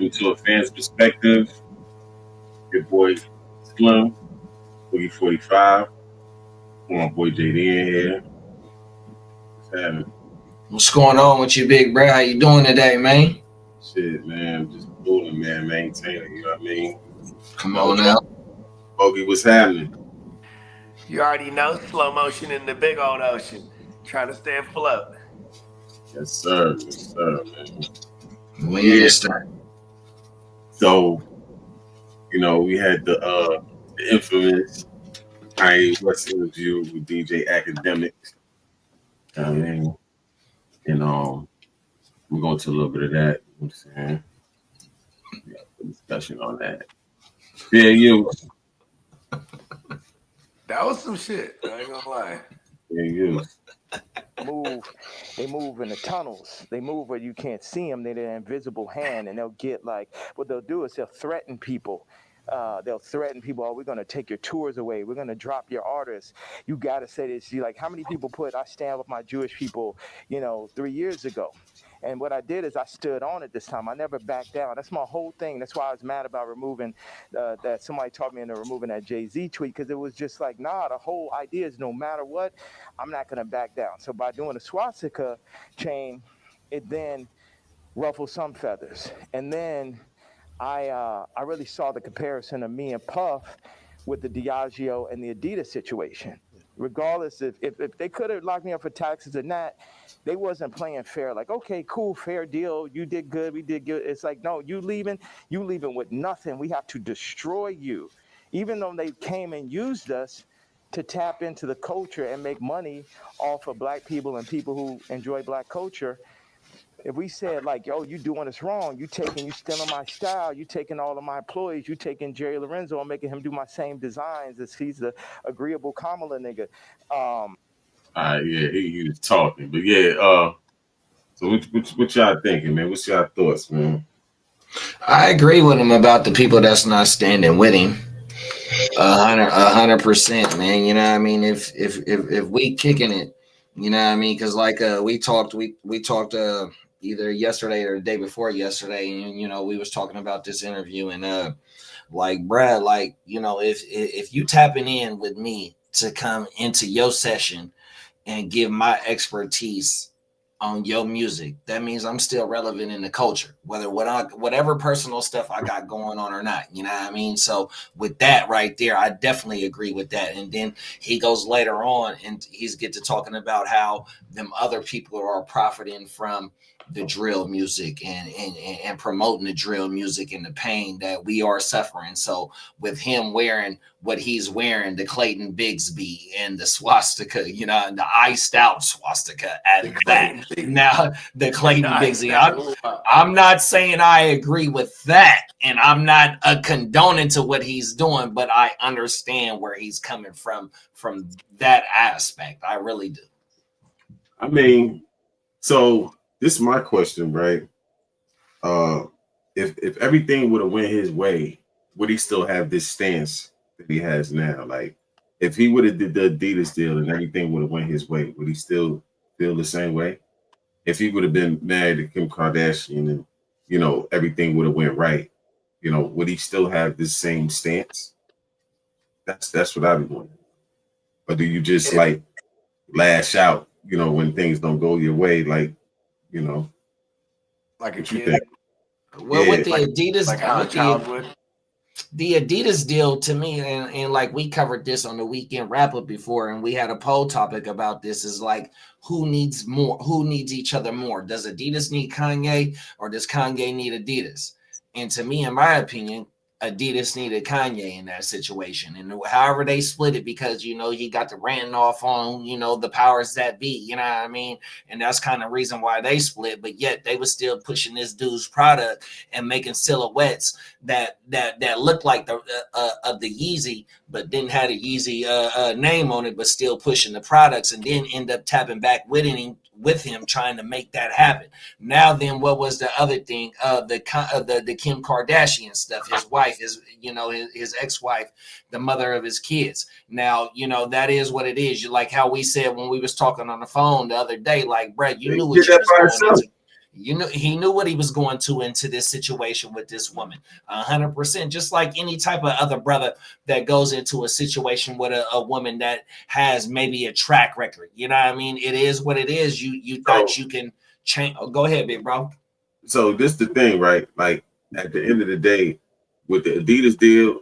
welcome to a fan's perspective. Your boy Slim, Boogie 45. My boy JD in here. What's happening? What's going on with you, big bro? How you doing today, man? Shit, man. Just cooling, man. Maintaining, you know what I mean? Come on now. Boogie, what's happening? You already know, slow motion in the big old ocean. Trying to stay afloat. Yes, sir. Yes, sir, man. We understand. So, we had the infamous Kanye West interview with DJ Academics. I mean, and we're going to a little bit of that. I'm saying, discussion on that. Yeah, you. That was some shit. I ain't gonna lie. Yeah, you. They move in the tunnels. They move where you can't see them. They're the invisible hand, and they'll get what they'll do is they'll threaten people. They'll threaten people. Oh, we're going to take your tours away. We're going to drop your artists. You got to say this. How many people I stand with my Jewish people, 3 years ago. And what I did is I stood on it this time. I never backed down. That's my whole thing. That's why I was mad about removing that. Somebody taught me into removing that Jay-Z tweet, because it was just the whole idea is no matter what, I'm not going to back down. So by doing a swastika chain, it then ruffled some feathers. And then I really saw the comparison of me and Puff with the Diageo and the Adidas situation. Regardless if they could have locked me up for taxes or not, they wasn't playing fair. Okay, cool, fair deal. You did good, we did good. It's no, you leaving with nothing. We have to destroy you. Even though they came and used us to tap into the culture and make money off of black people and people who enjoy black culture. If we said yo, you doing this wrong, you stealing my style, you taking all of my employees, you taking Jerry Lorenzo and making him do my same designs as he's the agreeable Kamala nigga. Yeah, he was talking, but yeah. So what y'all thinking, man? What's y'all thoughts, man? I agree with him about the people that's not standing with him. 100%, man. You know what I mean? If we kicking it, you know what I mean? Because we talked either yesterday or the day before yesterday, and we was talking about this interview, and Brad, if you tapping in with me to come into your session and give my expertise on your music, that means I'm still relevant in the culture, whatever personal stuff I got going on or not, you know what I mean? So with that right there, I definitely agree with that. And then he goes later on and he's get to talking about how them other people are profiting from the drill music and promoting the drill music and the pain that we are suffering. So with him wearing what he's wearing, the Clayton Bigsby and the swastika, and the iced out swastika at that. Now the Clayton Bigsby. I'm not saying I agree with that, and I'm not condoning to what he's doing, but I understand where he's coming from that aspect. I really do. I mean, so this is my question, right? If everything would have went his way, would he still have this stance that he has now? If he would have did the Adidas deal and everything would have went his way, would he still feel the same way? If he would have been married to Kim Kardashian and everything would have went right, would he still have this same stance? That's what I'd be wondering. Or do you just lash out, when things don't go your way, like a kid? Well, with the Adidas, how a child would. The Adidas deal to me, and we covered this on the weekend wrap up before, and we had a poll topic about this, is who needs each other more? Does Adidas need Kanye, or does Kanye need Adidas? And to me, in my opinion, Adidas needed Kanye in that situation, and however they split it, because he got the ranting off on the powers that be, you know what I mean, and that's kind of reason why they split. But yet they were still pushing this dude's product and making silhouettes that looked like the of the Yeezy, but didn't have a Yeezy name on it, but still pushing the products, and then end up tapping back with him trying to make that happen. Now then, what was the other thing? The Kim Kardashian stuff. His wife is, his ex-wife, the mother of his kids. Now, that is what it is. Like how we said when we was talking on the phone the other day, Brett, you knew what you was going into. he knew what he was going to into this situation with this woman, 100%. Just like any type of other brother that goes into a situation with a woman that has maybe a track record. You know what I mean? It is what it is. You thought you can change. Oh, go ahead, big bro. So this the thing, right? Like at the end of the day, with the Adidas deal,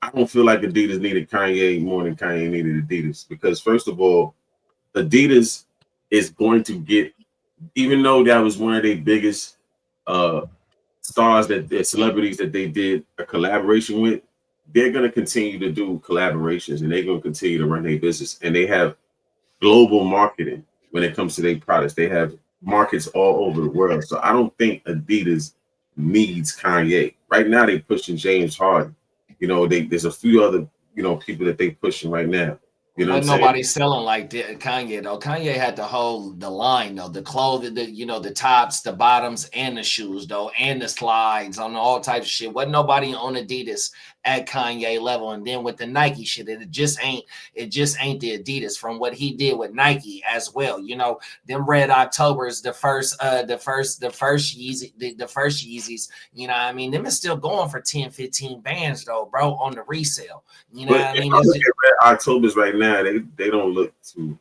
I don't feel like Adidas needed Kanye more than Kanye needed Adidas, because first of all, Adidas is going to get, even though that was one of their biggest stars, that celebrities that they did a collaboration with, they're going to continue to do collaborations and they're going to continue to run their business. And they have global marketing when it comes to their products. They have markets all over the world. So I don't think Adidas needs Kanye. Right now they pushing James Harden. You know, there's a few other, people that they pushing right now. You know what I'm saying? Nobody's selling like Kanye though. Kanye had to hold the line though, the clothing, the tops, the bottoms, and the shoes though, and the slides on all types of shit. Wasn't nobody on Adidas at Kanye level. And then with the Nike shit, it just ain't the Adidas from what he did with Nike as well. Them Red Octobers, the first Yeezy, the first Yeezys, you know what I mean? Them is still going for 10, 15 bands though, bro, on the resale. You know what I mean? Look at Red Octobers right now, they don't look too.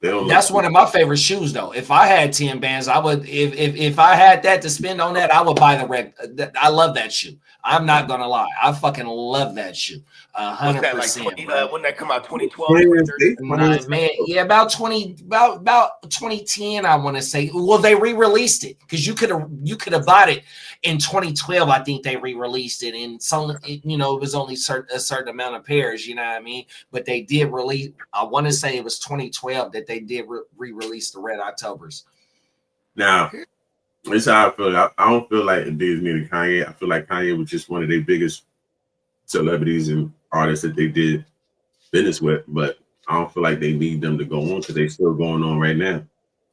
That's one of my favorite shoes, though. If I had 10 bands, I would. If I had that to spend on that, I would buy the red. I love that shoe. I'm not gonna lie. I fucking love that shoe. 100%. When that come out, 2012, man, yeah, about 2010. I want to say. Well, they re-released it because you could have bought it in 2012. I think they re-released it, and it was only a certain amount of pairs. You know what I mean? But they did release. I want to say it was 2012 that they did re-release the Red Octobers. Now, this is how I feel. I don't feel like Adidas needed Kanye. I feel like Kanye was just one of their biggest celebrities and artists that they did business with, but I don't feel like they need them to go on because they're still going on right now.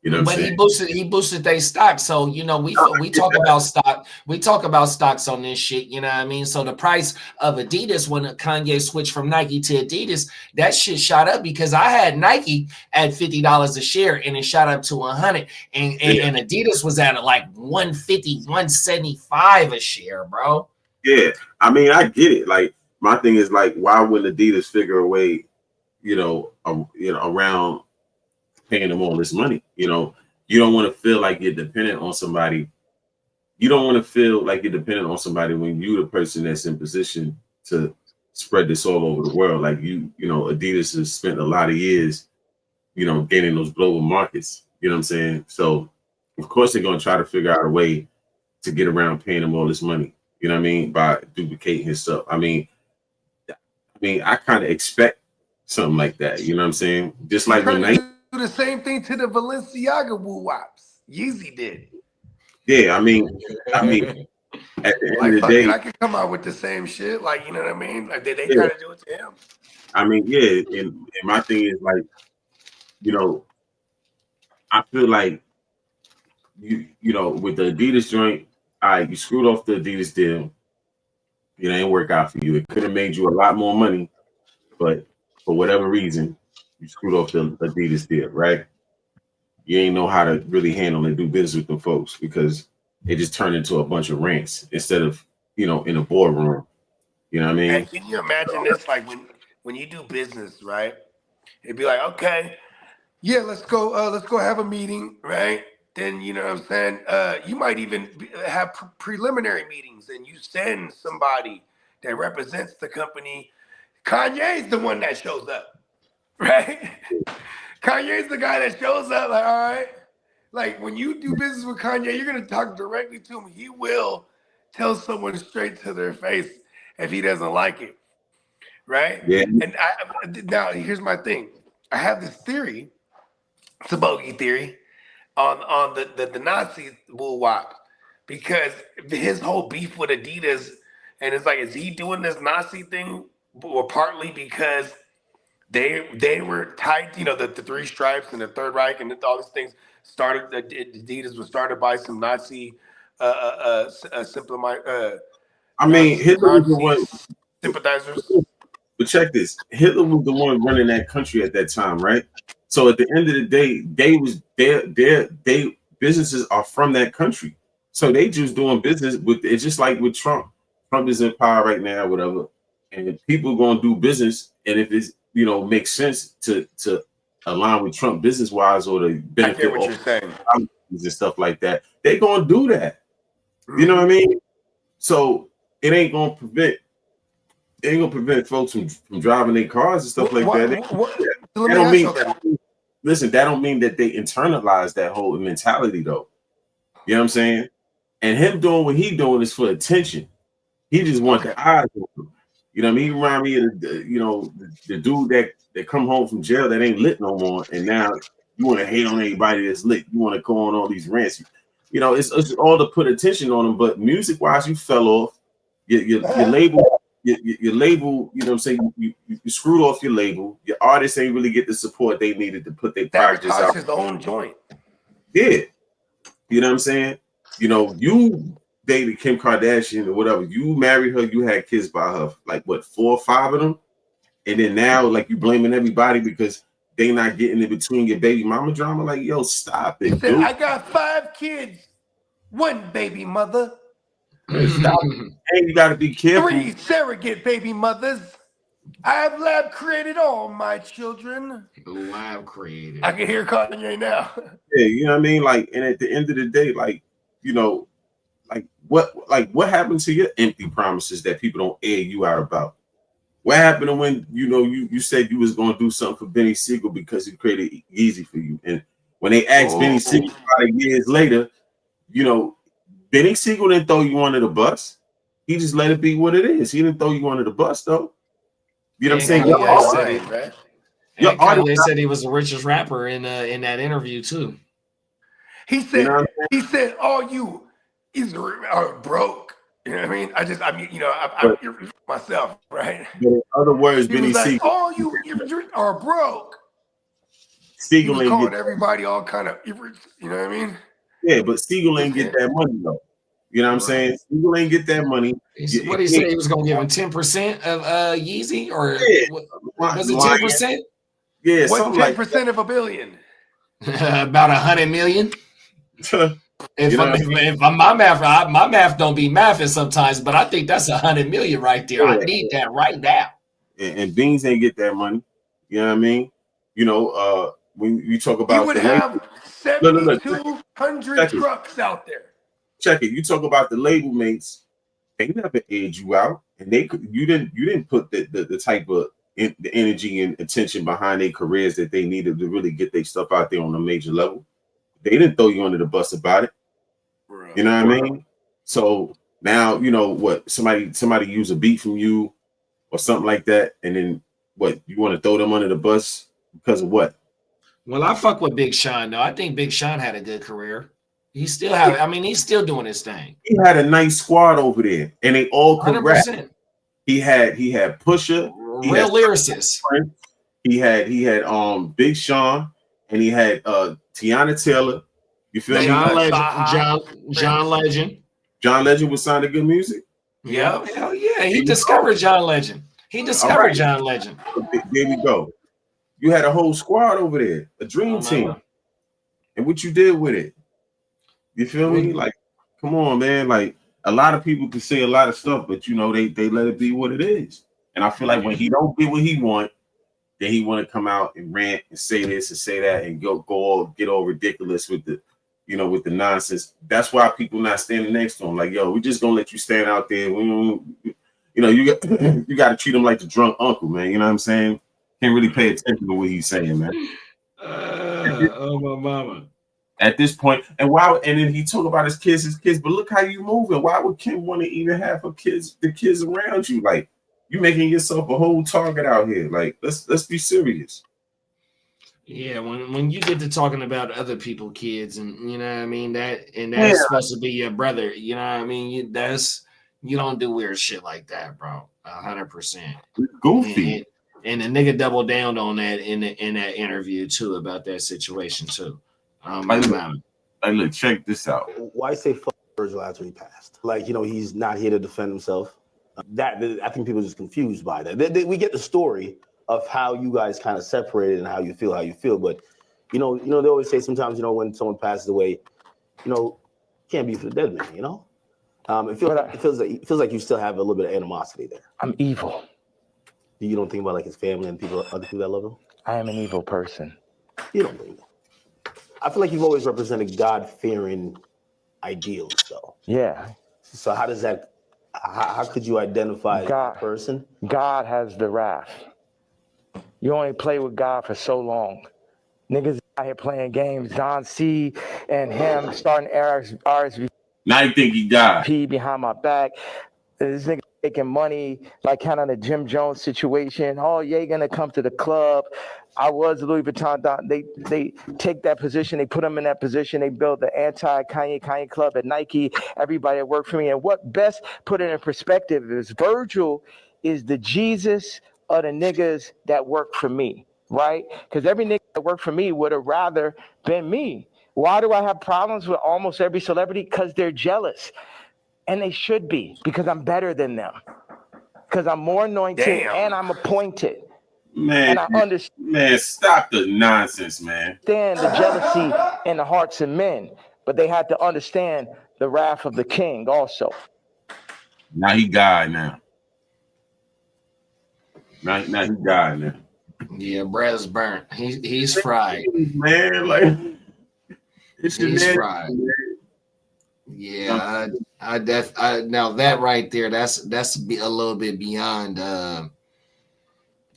You know what I'm saying? He boosted their stock. So, we talk about stock. We talk about stocks on this shit. You know what I mean? So the price of Adidas, when Kanye switched from Nike to Adidas, that shit shot up because I had Nike at $50 a share and it shot up to $100. And Adidas was at like $150, $175 a share, bro. Yeah. I mean, I get it. Like, my thing is like, why wouldn't Adidas figure a way, around paying them all this money? You don't want to feel like you're dependent on somebody. You don't want to feel like you're dependent on somebody when you're the person that's in position to spread this all over the world. Like Adidas has spent a lot of years, gaining those global markets. You know what I'm saying? So of course they're going to try to figure out a way to get around paying him all this money. You know what I mean? By duplicating his stuff. I mean, I kind of expect something like that. You know what I'm saying? Just like when Nike do the same thing to the Balenciaga woo wops. Yeezy did. Yeah, I mean, at the end of the day, I could come out with the same shit. Like, you know what I mean? Like, they try to do it to him. I mean, yeah, and my thing is like, I feel like with the Adidas joint, you screwed off the Adidas deal. It ain't work out for you. It could have made you a lot more money, but for whatever reason, you screwed off the Adidas deal, right? You ain't know how to really handle and do business with them folks because it just turned into a bunch of rants instead of, in a boardroom. You know what I mean? And can you imagine this? Like when you do business, right? It'd be like, okay, yeah, let's go have a meeting, right? Then, you know what I'm saying? You might even have preliminary meetings and you send somebody that represents the company. Kanye's the one that shows up, right? Kanye's the guy that shows up, like, all right. Like, when you do business with Kanye, you're going to talk directly to him. He will tell someone straight to their face if he doesn't like it, right? Yeah. And now, here's my thing. I have this theory. It's a bogey theory on the Nazi bull wop, because his whole beef with Adidas, and it's like, is he doing this Nazi thing or partly because they were tight, the three stripes and the Third Reich and all these things started. Adidas was started by some Nazi Hitler was the one sympathizers. But check this: Hitler was the one running that country at that time, right? So at the end of the day, they businesses are from that country. So they just doing business with it's just like with Trump. Trump is in power right now, whatever. And people gonna do business, and if it's makes sense to align with Trump business wise or to I get benefit what off you're saying. and stuff like that, they gonna do that. Mm-hmm. You know what I mean? So it ain't gonna prevent folks from driving their cars and stuff like that. Let me ask you that. Listen, that don't mean that they internalize that whole mentality though. You know what I'm saying? And him doing what he doing is for attention. He just want the eyes on him. You know what I mean? He remind me of the dude that come home from jail that ain't lit no more, and now you want to hate on anybody that's lit. You want to go on all these rants. It's all to put attention on him. But music wise, you fell off. Your label, your label. You know what I'm saying? You screwed off your label. Your artists ain't really get the support they needed to put their projects out. His own joint. Yeah, you know what I'm saying? You dated Kim Kardashian or whatever. You married her. You had kids by her. Like what, 4 or 5 of them? And then now, like you blaming everybody because they not getting in between your baby mama drama. Like, yo, stop it, He said, dude. I got 5 kids, 1 baby mother. Stop it. And you got to be careful. 3 surrogate baby mothers. I have lab created all my children. Lab created. I can hear Kanye now. Yeah, you know what I mean? Like, and at the end of the day, like, what happened to your empty promises that people don't air you out about? What happened to when you said you was gonna do something for Benny Siegel because he created Easy for you, and when they asked Benny Siegel 5 years later, Benny Siegel didn't throw you under the bus. He just let it be what it is. He didn't throw you under the bus though. You know what I'm saying? Kanye said he was the richest rapper in that interview too. He said all you are broke. You know what I mean? I'm myself, right? But in other words, Benny Siegel, all you are broke. Siegel ain't calling get everybody all kind of, you know what I mean? Yeah, but Siegel ain't get that money though. You know what I'm saying? Siegel ain't get that money. What he said, he was gonna give him 10% of Yeezy, or was it 10%? Yeah, what's 10% like of $1 billion? About 100 million. If my math don't be mathing sometimes, but I think that's 100 million right there. I need that right now. And Beans ain't get that money. You know what I mean? When you talk about you would have 7,200 trucks out there. Check it. You talk about the label mates. They never aired you out, and you didn't put the type of the energy and attention behind their careers that they needed to really get their stuff out there on a major level. They didn't throw you under the bus about it. You know what I mean? So now what? Somebody use a beat from you or something like that, and then what? You want to throw them under the bus because of what? Well, I fuck with Big Sean though. I think Big Sean had a good career. He still have. I mean, he's still doing his thing. He had a nice squad over there, and they all could rap. He had Pusha, real lyricists. He had Big Sean, and he had Tiana Taylor. You feel me? John Legend. John Legend was signing good music. Yeah, hell yeah. He discovered John Legend. John Legend. There we go. You had a whole squad over there, a dream team. And what you did with it? You feel me? Like, come on, man. Like, a lot of people can say a lot of stuff, but they let it be what it is. And I feel like when he don't get what he want, then he want to come out and rant and say this and say that and get all ridiculous with the with the nonsense. That's why people not standing next to him. Like, yo, we just gonna let you stand out there. You got to treat him like the drunk uncle, man. You know what I'm saying? Can't really pay attention to what he's saying, man. Oh my mama. At this point, and then he talk about his kids, but look how you moving. Why would Kim want to even have the kids around you? Like, you making yourself a whole target out here. Like, let's be serious. Yeah, when you get to talking about other people's kids, and you know what I mean, that's supposed to be your brother. You know what I mean? You don't do weird shit like that, bro. 100%. Goofy. And the nigga doubled down on that in that interview too about that situation too. Look, check this out. Why say fuck Virgil after he passed? Like, he's not here to defend himself. I think people are just confused by that. We get the story of how you guys kind of separated and how you feel. But, they always say sometimes, when someone passes away, can't be for the dead man. It feels like you still have a little bit of animosity there. I'm evil. You don't think about like his family and other people that love him. I am an evil person. You don't think that. I feel like you've always represented God-fearing ideals, though. Yeah. So how does that? How could you identify that person? God has the wrath. You only play with God for so long. Niggas out here playing games. Don C and him starting RSVP. Now you think he died? Behind my back. This nigga making money, like kind of the Jim Jones situation. Oh, yeah, you're gonna come to the club. I was Louis Vuitton. They take that position. They put him in that position. They build the anti-Kanye club at Nike. Everybody that worked for me. And what best put it in perspective is Virgil is the Jesus of the niggas that work for me, right? Because every nigga that worked for me would have rather been me. Why do I have problems with almost every celebrity? Because they're jealous. And they should be, because I'm better than them. Because I'm more anointed and I'm appointed. Man, and I understand. Man, stop the nonsense, man. The jealousy in the hearts of men, but they had to understand the wrath of the king also. Now he God now. Now he God now. Yeah, Brad's burnt. He's fried. Man, like he's fried. Man. Yeah, I now that right there, that's a little bit beyond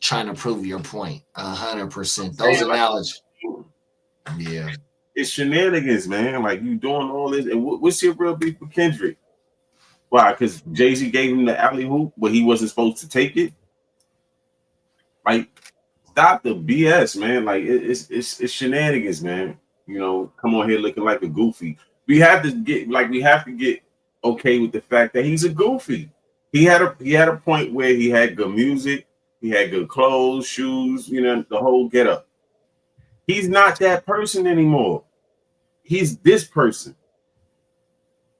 trying to prove your point. 100%. Those analogies. Yeah, it's shenanigans, man. Like you doing all this, and what's your real beef with Kendrick? Why? Because Jay-Z gave him the alley hoop, but he wasn't supposed to take it. Like, stop the BS, man. Like it's shenanigans, man. Come on here looking like a goofy. We have to get okay with the fact that he's a goofy. He had a point where he had good music, he had good clothes, shoes, the whole get up. He's not that person anymore. He's this person.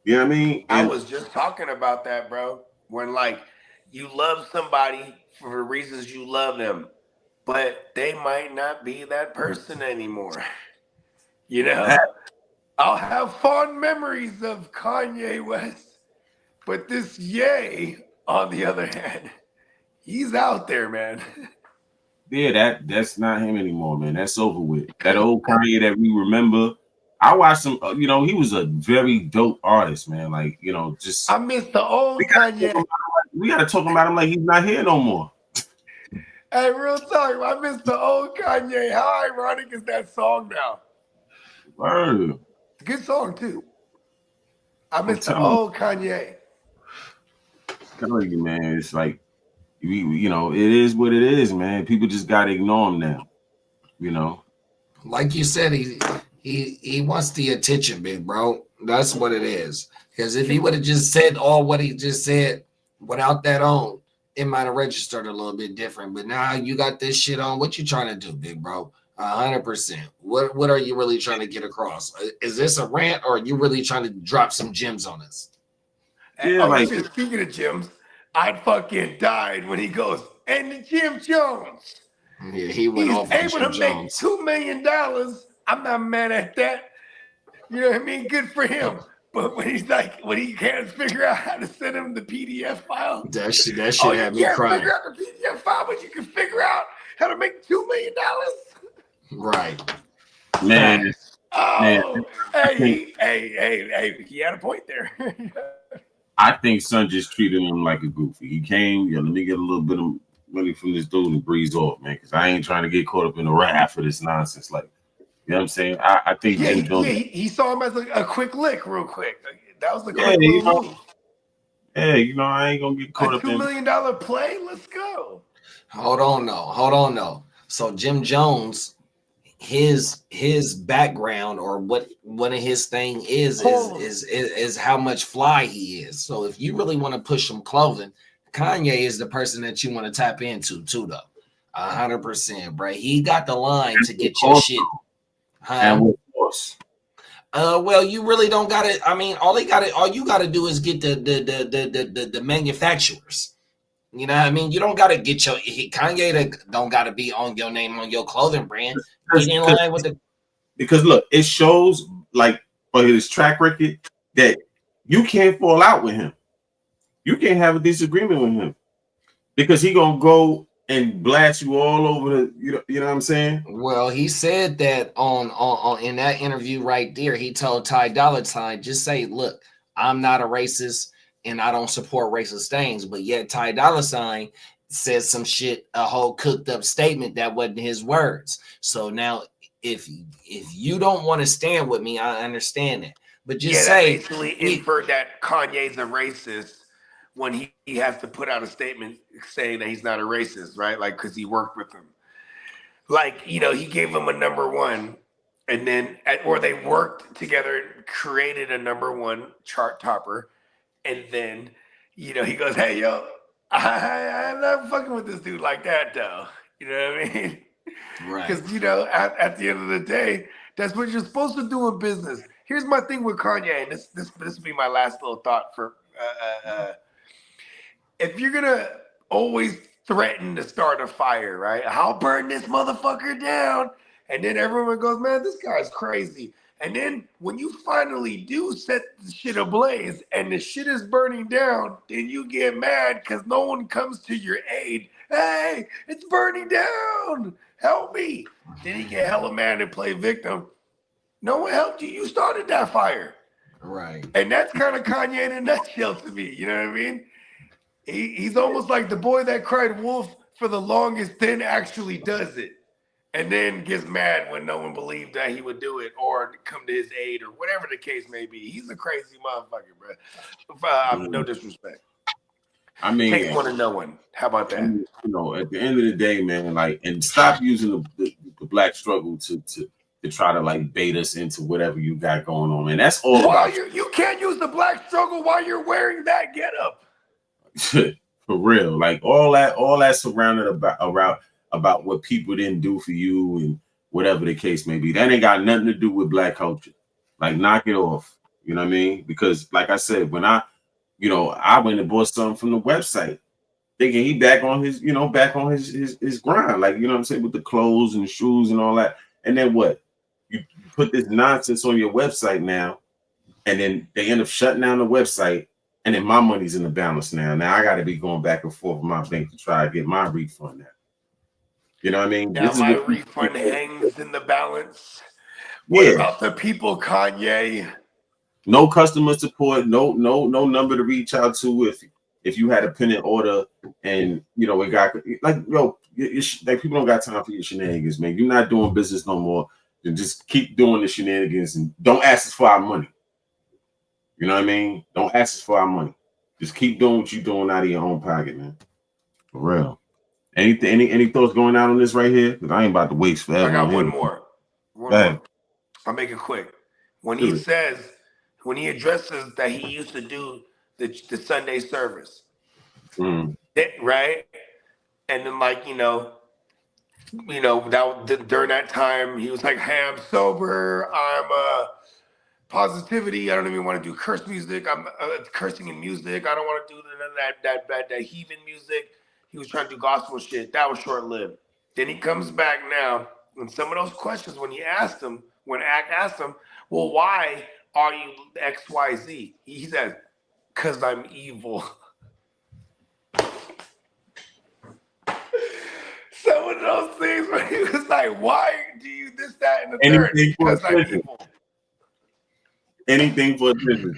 You know what I mean? I was just talking about that, bro. When like you love somebody for the reasons you love them, but they might not be that person anymore. I'll have fond memories of Kanye West, but this Ye, on the other hand, he's out there, man. Yeah, that's not him anymore, man. That's over with. That old Kanye that we remember. I watched him. He was a very dope artist, man. Like, just I miss the old Kanye. We gotta talk about him like he's not here no more. Hey, real talk. I miss the old Kanye. How ironic is that song now? Word. Good song too. I miss the old Kanye. Telling you, man, it's like it is what it is, man. People just gotta ignore him now. Like you said, he wants the attention, big bro. That's what it is. Because if he would have just said all what he just said without that on, it might have registered a little bit different. But now you got this shit on. What you trying to do, big bro? 100%. What are you really trying to get across? Is this a rant, or are you really trying to drop some gems on us? Yeah, speaking of gems, I'd fucking died when he goes, and Jim Jones. Yeah, he went off on Jim Jones. Make $2 million. I'm not mad at that. You know what I mean? Good for him. But when he can't figure out how to send him the PDF file, that shit had me crying. Figure out the PDF file, but you can figure out how to make $2 million. Right, man. Oh, hey, he had a point there. I think Son just treated him like a goofy. He came, let me get a little bit of money from this dude and breeze off, man, because I ain't trying to get caught up in the wrath of this nonsense. Like, you know what I'm saying? I think he saw him as a quick lick, real quick. That was the quick little move. Hey, I ain't gonna get caught up in $2 million play. Let's go. Hold on, though. So Jim Jones, his background, or what one of his thing is how much fly he is. So if you really want to push some clothing, Kanye is the person that you want to tap into too, though. 100%, bro. He got the line to get your shit. And with force. Well, you really don't got it. I mean, all you got to do is get the manufacturers. You know what I mean? You don't got to get Kanye don't got to be on your name on your clothing brand. Get in line with because look, it shows like for his track record that you can't fall out with him. You can't have a disagreement with him because he gonna go and blast you all over the. You know what I'm saying? Well, he said that on in that interview right there. He told Ty Dolla $ign, just say, "Look, I'm not a racist and I don't support racist things." But yet Ty Dolla $ign said some shit, a whole cooked up statement that wasn't his words. So now, if you don't want to stand with me, I understand it. But just that say basically inferred that Kanye's a racist when he has to put out a statement saying that he's not a racist, right? Like, because he worked with him. Like, he gave him a number one, and then, or they worked together, created a number one chart topper, and then, he goes, "Hey, yo, I'm not fucking with this dude like that, though." You know what I mean? right. Because, at the end of the day, that's what you're supposed to do in business. Here's my thing with Kanye, and this will be my last little thought for if you're gonna always threaten to start a fire, right? I'll burn this motherfucker down, and then everyone goes, "Man, this guy's crazy." And then when you finally do set the shit ablaze and the shit is burning down, then you get mad because no one comes to your aid. "Hey, it's burning down. Help me." Then you get hella mad and play victim. No one helped you. You started that fire. Right. And that's kind of Kanye in a nutshell to me. You know what I mean? He's almost like the boy that cried wolf for the longest, then actually does it. And then gets mad when no one believed that he would do it or come to his aid or whatever the case may be. He's a crazy motherfucker, bro. No disrespect. I mean, Takes one to know one. How about that? I mean, at the end of the day, man, like, and stop using the black struggle to try to like bait us into whatever you got going on, man. That's all about you can't use the black struggle while you're wearing that getup. For real. Like all that surrounded about what people didn't do for you and whatever the case may be. That ain't got nothing to do with black culture. Like, knock it off. You know what I mean? Because like I said, when I went and bought something from the website, thinking he back on his grind, like, you know what I'm saying, with the clothes and the shoes and all that. And then what? You put this nonsense on your website now, and then they end up shutting down the website, and then my money's in the balance now. Now I got to be going back and forth with my bank to try to get my refund now. You know what I mean? Now my refund hangs in the balance. What about the people, Kanye? No customer support, no number to reach out to if you had a pending order and it got like people don't got time for your shenanigans, man. You're not doing business no more. Then just keep doing the shenanigans and don't ask us for our money. You know what I mean? Don't ask us for our money. Just keep doing what you're doing out of your own pocket, man. For real. Any thoughts going out on this right here? Because I ain't about to waste forever. I got one more. I'll make it quick. When he addresses that he used to do the Sunday service, right? And then during that time he was like, "Hey, I'm sober. I'm positivity. I don't even want to do curse music. I'm cursing in music. I don't want to do that heathen music." He was trying to do gospel shit. That was short lived. Then he comes back now, and some of those questions when Ak asked him, "Well, why are you XYZ?" He said, "Because I'm evil." Some of those things where he was like, "Why do you this, that, and the third?" Because I'm evil. Anything for attention.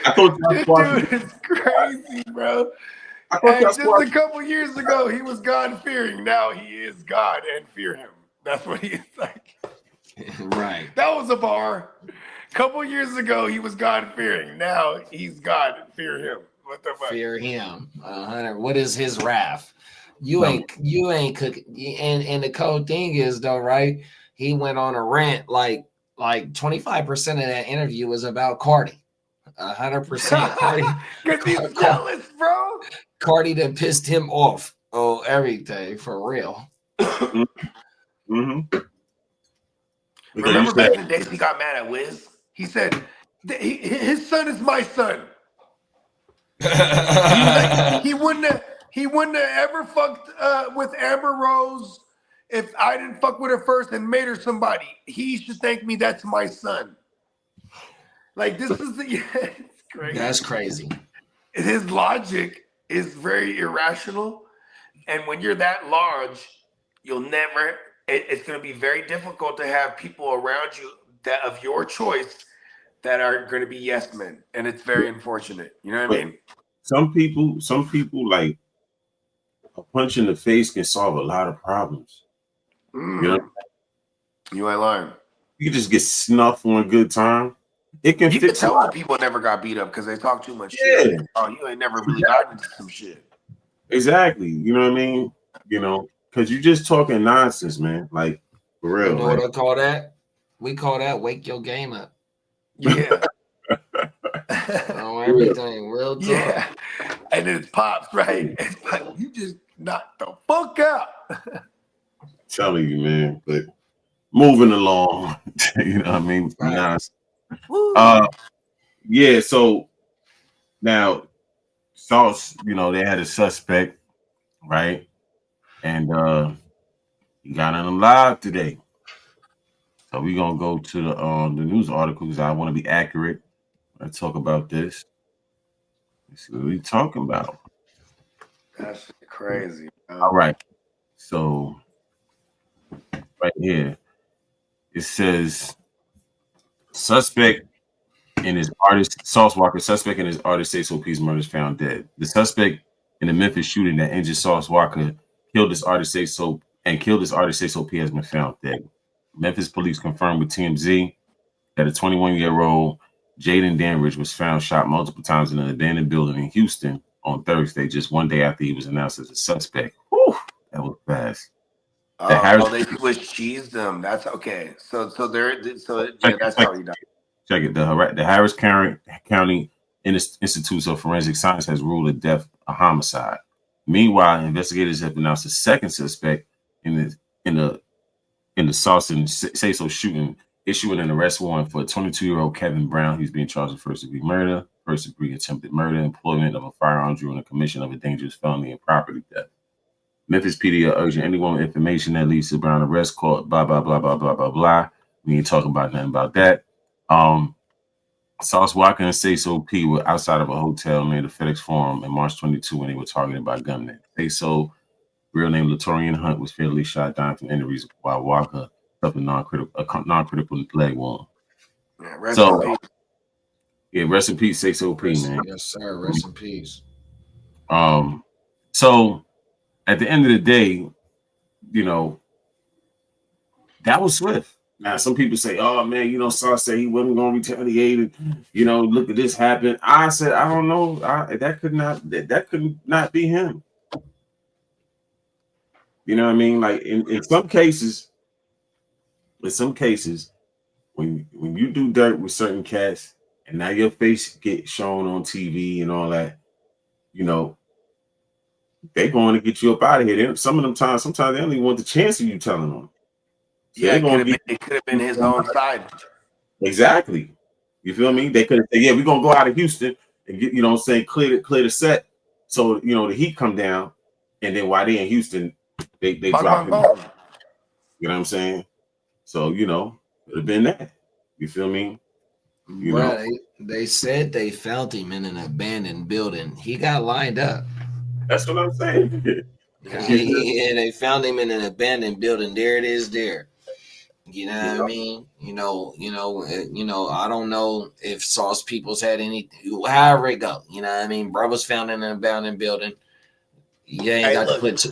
I thought this dude is crazy, bro. And just a couple years ago, he was God-fearing. Now he is God and fear him. That's what he is like. Right. That was a bar. A couple years ago, he was God-fearing. Now he's God and fear him. What the fuck? Fear him. What is his wrath? You ain't cooking. And the cold thing is though, right? He went on a rant like 25% of that interview was about Cardi. 100%. Cardi. Because he's jealous, bro. Cardi that pissed him off. Oh, everything for real. Remember back in the days he got mad at Wiz? He said, his son is my son. He wouldn't have ever fucked with Amber Rose if I didn't fuck with her first and made her somebody, he should thank me. That's my son. Like this is it's crazy. That's crazy. His logic is very irrational, and when you're that large, you'll never. It's going to be very difficult to have people around you that of your choice that are going to be yes men, and it's very unfortunate. You know what I mean? Some people like a punch in the face can solve a lot of problems. You know, You ain't lying. you can just get snuffed on a good time. It can You can fix tell when people never got beat up because they talk too much shit. Oh, you ain't never really gotten into some shit. Exactly. You know what I mean? You know, because you're just talking nonsense, man. Like for real. You know what I call that? We call that wake your game up. Yeah. Everything real talk. Yeah. And then it's pops, right? It's like you just knocked the fuck out. Telling you, man. But moving along, you know what I mean? Right. Yeah, so now Sauce, you know, they had a suspect, right? And he got on live today. So we're gonna go to the news articles. I want to be accurate when I talk about this. Let's see what we talking about. That's crazy. All right. So right here, it says suspect in his artist Sauce Walker, suspect in his artist SOP's murders found dead. The suspect in the Memphis shooting that injured Sauce Walker killed his artist SOP has been found dead. Memphis police confirmed with TMZ that a 21-year-old Jaden Danridge was found shot multiple times in an abandoned building in Houston on Thursday, just one day after he was announced as a suspect. Whew, that was fast. They Swiss cheese them. That's okay. That's already done. Check it. The Harris County Institute of Forensic Science has ruled a death a homicide. Meanwhile, investigators have announced a second suspect in the Sauce and Say-So shooting, issuing an arrest warrant for a 22-year-old Kevin Brown. He's being charged with first-degree murder, first-degree attempted murder, employment of a firearm during the commission of a dangerous felony, and property theft. Memphis PD are urging anyone with information that leads to Brown arrest, call blah blah blah blah blah blah blah. We ain't talking about nothing about that. Sauce Walker and Say-So P were outside of a hotel near the FedEx Forum in March 22 when they were targeted by gunmen. Say-So, real name Latorian Hunt, was fatally shot, dying from injuries, while Walker suffered a non-critical leg wound. Yeah, rest in peace. Yeah, rest in peace, Say-So P, man. Yes, sir. Rest in peace. So at the end of the day, you know, that was swift. Now, some people say, oh, man, you know, Sauce said he wasn't going to retaliate. And, you know, look at this happen. I said, I don't know. That could not be him. You know what I mean? Like in some cases, when you do dirt with certain cats and now your face get shown on TV and all that, you know, they're going to get you up out of here. Sometimes they don't even want the chance of you telling them. So yeah, it could have been his own side. Exactly. You feel me? They could have said, yeah, we're gonna go out of Houston and get, you know, say clear the set. So, you know, the heat come down, and then while they in Houston, they drop him. You know what I'm saying? So, you know, it would have been that. You feel me? You know, they said they found him in an abandoned building. He got lined up. That's what I'm saying. Yeah, they found him in an abandoned building. There it is. There. You know what I mean? You know. I don't know if Sauce Peoples had any. However it go. You know what I mean? Bro was found in an abandoned building. You ain't got to put.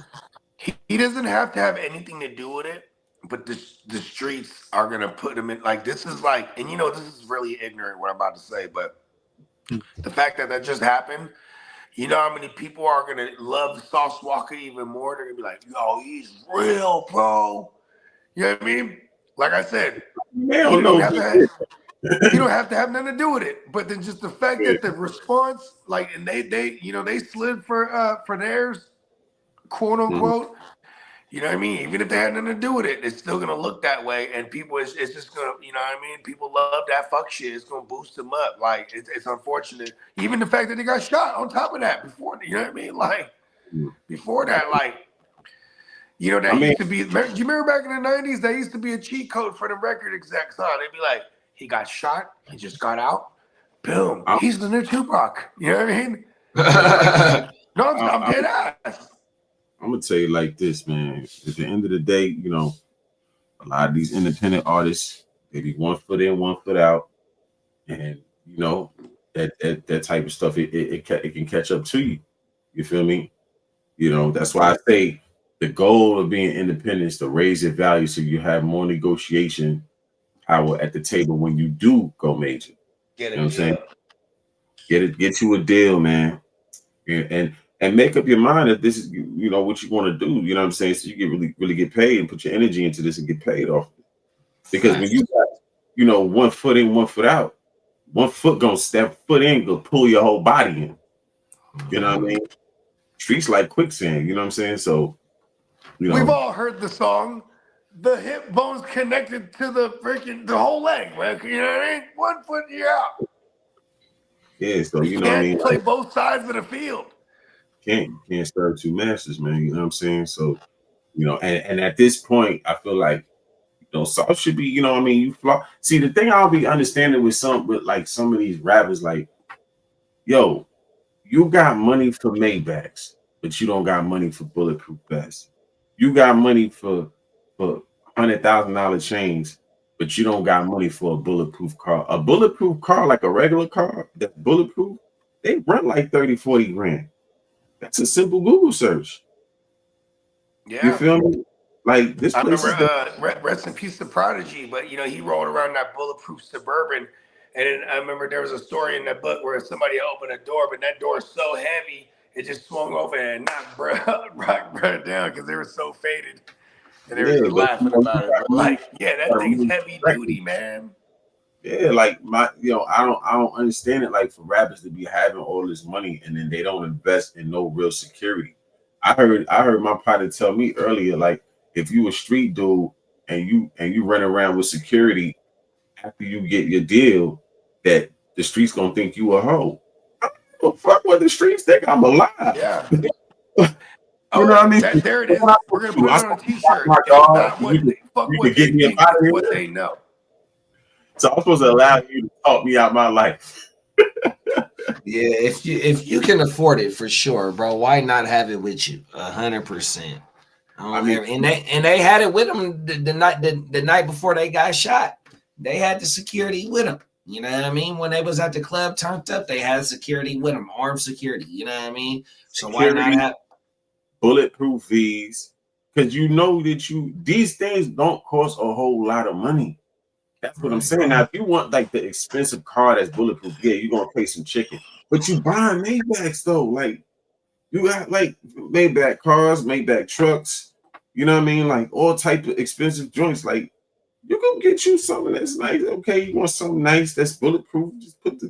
He doesn't have to have anything to do with it, but the streets are gonna put him in. Like this is like, and you know, this is really ignorant what I'm about to say, but the fact that just happened. You know how many people are gonna love Sauce Walker even more? They're gonna be like, "Yo, he's real, bro." You know what I mean? Like I said, you don't have to have nothing to do with it. But then just the fact that the response, like, and they slid for theirs, quote unquote. You know what I mean? Even if they had nothing to do with it, it's still gonna look that way, and people, it's just gonna, you know what I mean? People love that fuck shit. It's gonna boost them up. Like it's unfortunate. Even the fact that they got shot on top of that before, you know what I mean? Like before that, like You know, I that mean, used to be. Do you remember back in the 90s? That used to be a cheat code for the record execs. Huh? They'd be like, he got shot. He just got out. Boom. I'm, He's the new Tupac. You know what I mean? It's like, no, I'm I'm, dead ass. I'm gonna tell you like this, man. At the end of the day, you know, a lot of these independent artists, they be 1 foot in, 1 foot out, and you know that type of stuff. It can catch up to you. You feel me? You know, that's why I say the goal of being independent is to raise your value so you have more negotiation power at the table when you do go major. Get You know a what I'm saying? deal. Get you a deal, man. And make up your mind that this is you know what you want to do. You know what I'm saying? So you get really get paid and put your energy into this and get paid off. Because when you got 1 foot in, 1 foot out, 1 foot gonna step foot in, go pull your whole body in. You know what I mean? Streets like quicksand. You know what I'm saying? So We've all heard the song. The hip bone's connected to the whole leg, man. You know what I mean? 1 foot, you're out. yeah. So You you know what I mean? can't play both sides of the field. Can't serve two masters, man. You know what I'm saying? So and at this point, I feel like Sauce should be, you know what I mean? You flaw. See, the thing I'll be understanding with like some of these rappers, like, yo, you got money for Maybachs, but you don't got money for bulletproof vests. You got money for $100,000 chains, but you don't got money for a bulletproof car. A bulletproof car, like a regular car that's bulletproof, they run like 30, 40 grand. That's a simple Google search. You Yeah. feel me? Like this I place remember is rest in peace to Prodigy, but he rolled around that bulletproof Suburban, and then I remember there was a story in that book where somebody opened a door, but that door is so heavy it just swung over and knocked rock bro down because they were so faded, and they were just but laughing about it. But like, yeah, that thing's really heavy duty, man. yeah, like I don't understand it. Like for rappers to be having all this money and then they don't invest in no real security. I heard my partner tell me earlier, like if you a street dude and you run around with security after you get your deal, that the streets gonna think you a hoe. Well, fuck what the streets think. I'm alive. Yeah. You know what I mean? There it is. We're gonna put it on a T-shirt. My It's dog, not what fuck you what can get they me up think. out of It's here. what they know. So I'm supposed to allow you to talk me out my life. Yeah, if you can afford it, for sure, bro. Why not have it with you? 100%. I mean, And they had it with them the night before they got shot. They had the security with them. You know what I mean? When they was at the club turned up, they had security with them, armed security. You know what I mean? So why not have bulletproof V's? Because you know that these things don't cost a whole lot of money. That's what I'm saying. Now, if you want like the expensive car that's bulletproof, yeah, you're gonna pay some chicken. But you buying Maybachs though, like you got like Maybach cars, Maybach trucks. You know what I mean? Like all type of expensive joints. Like you can get you something that's nice. Okay, you want something nice that's bulletproof? Just put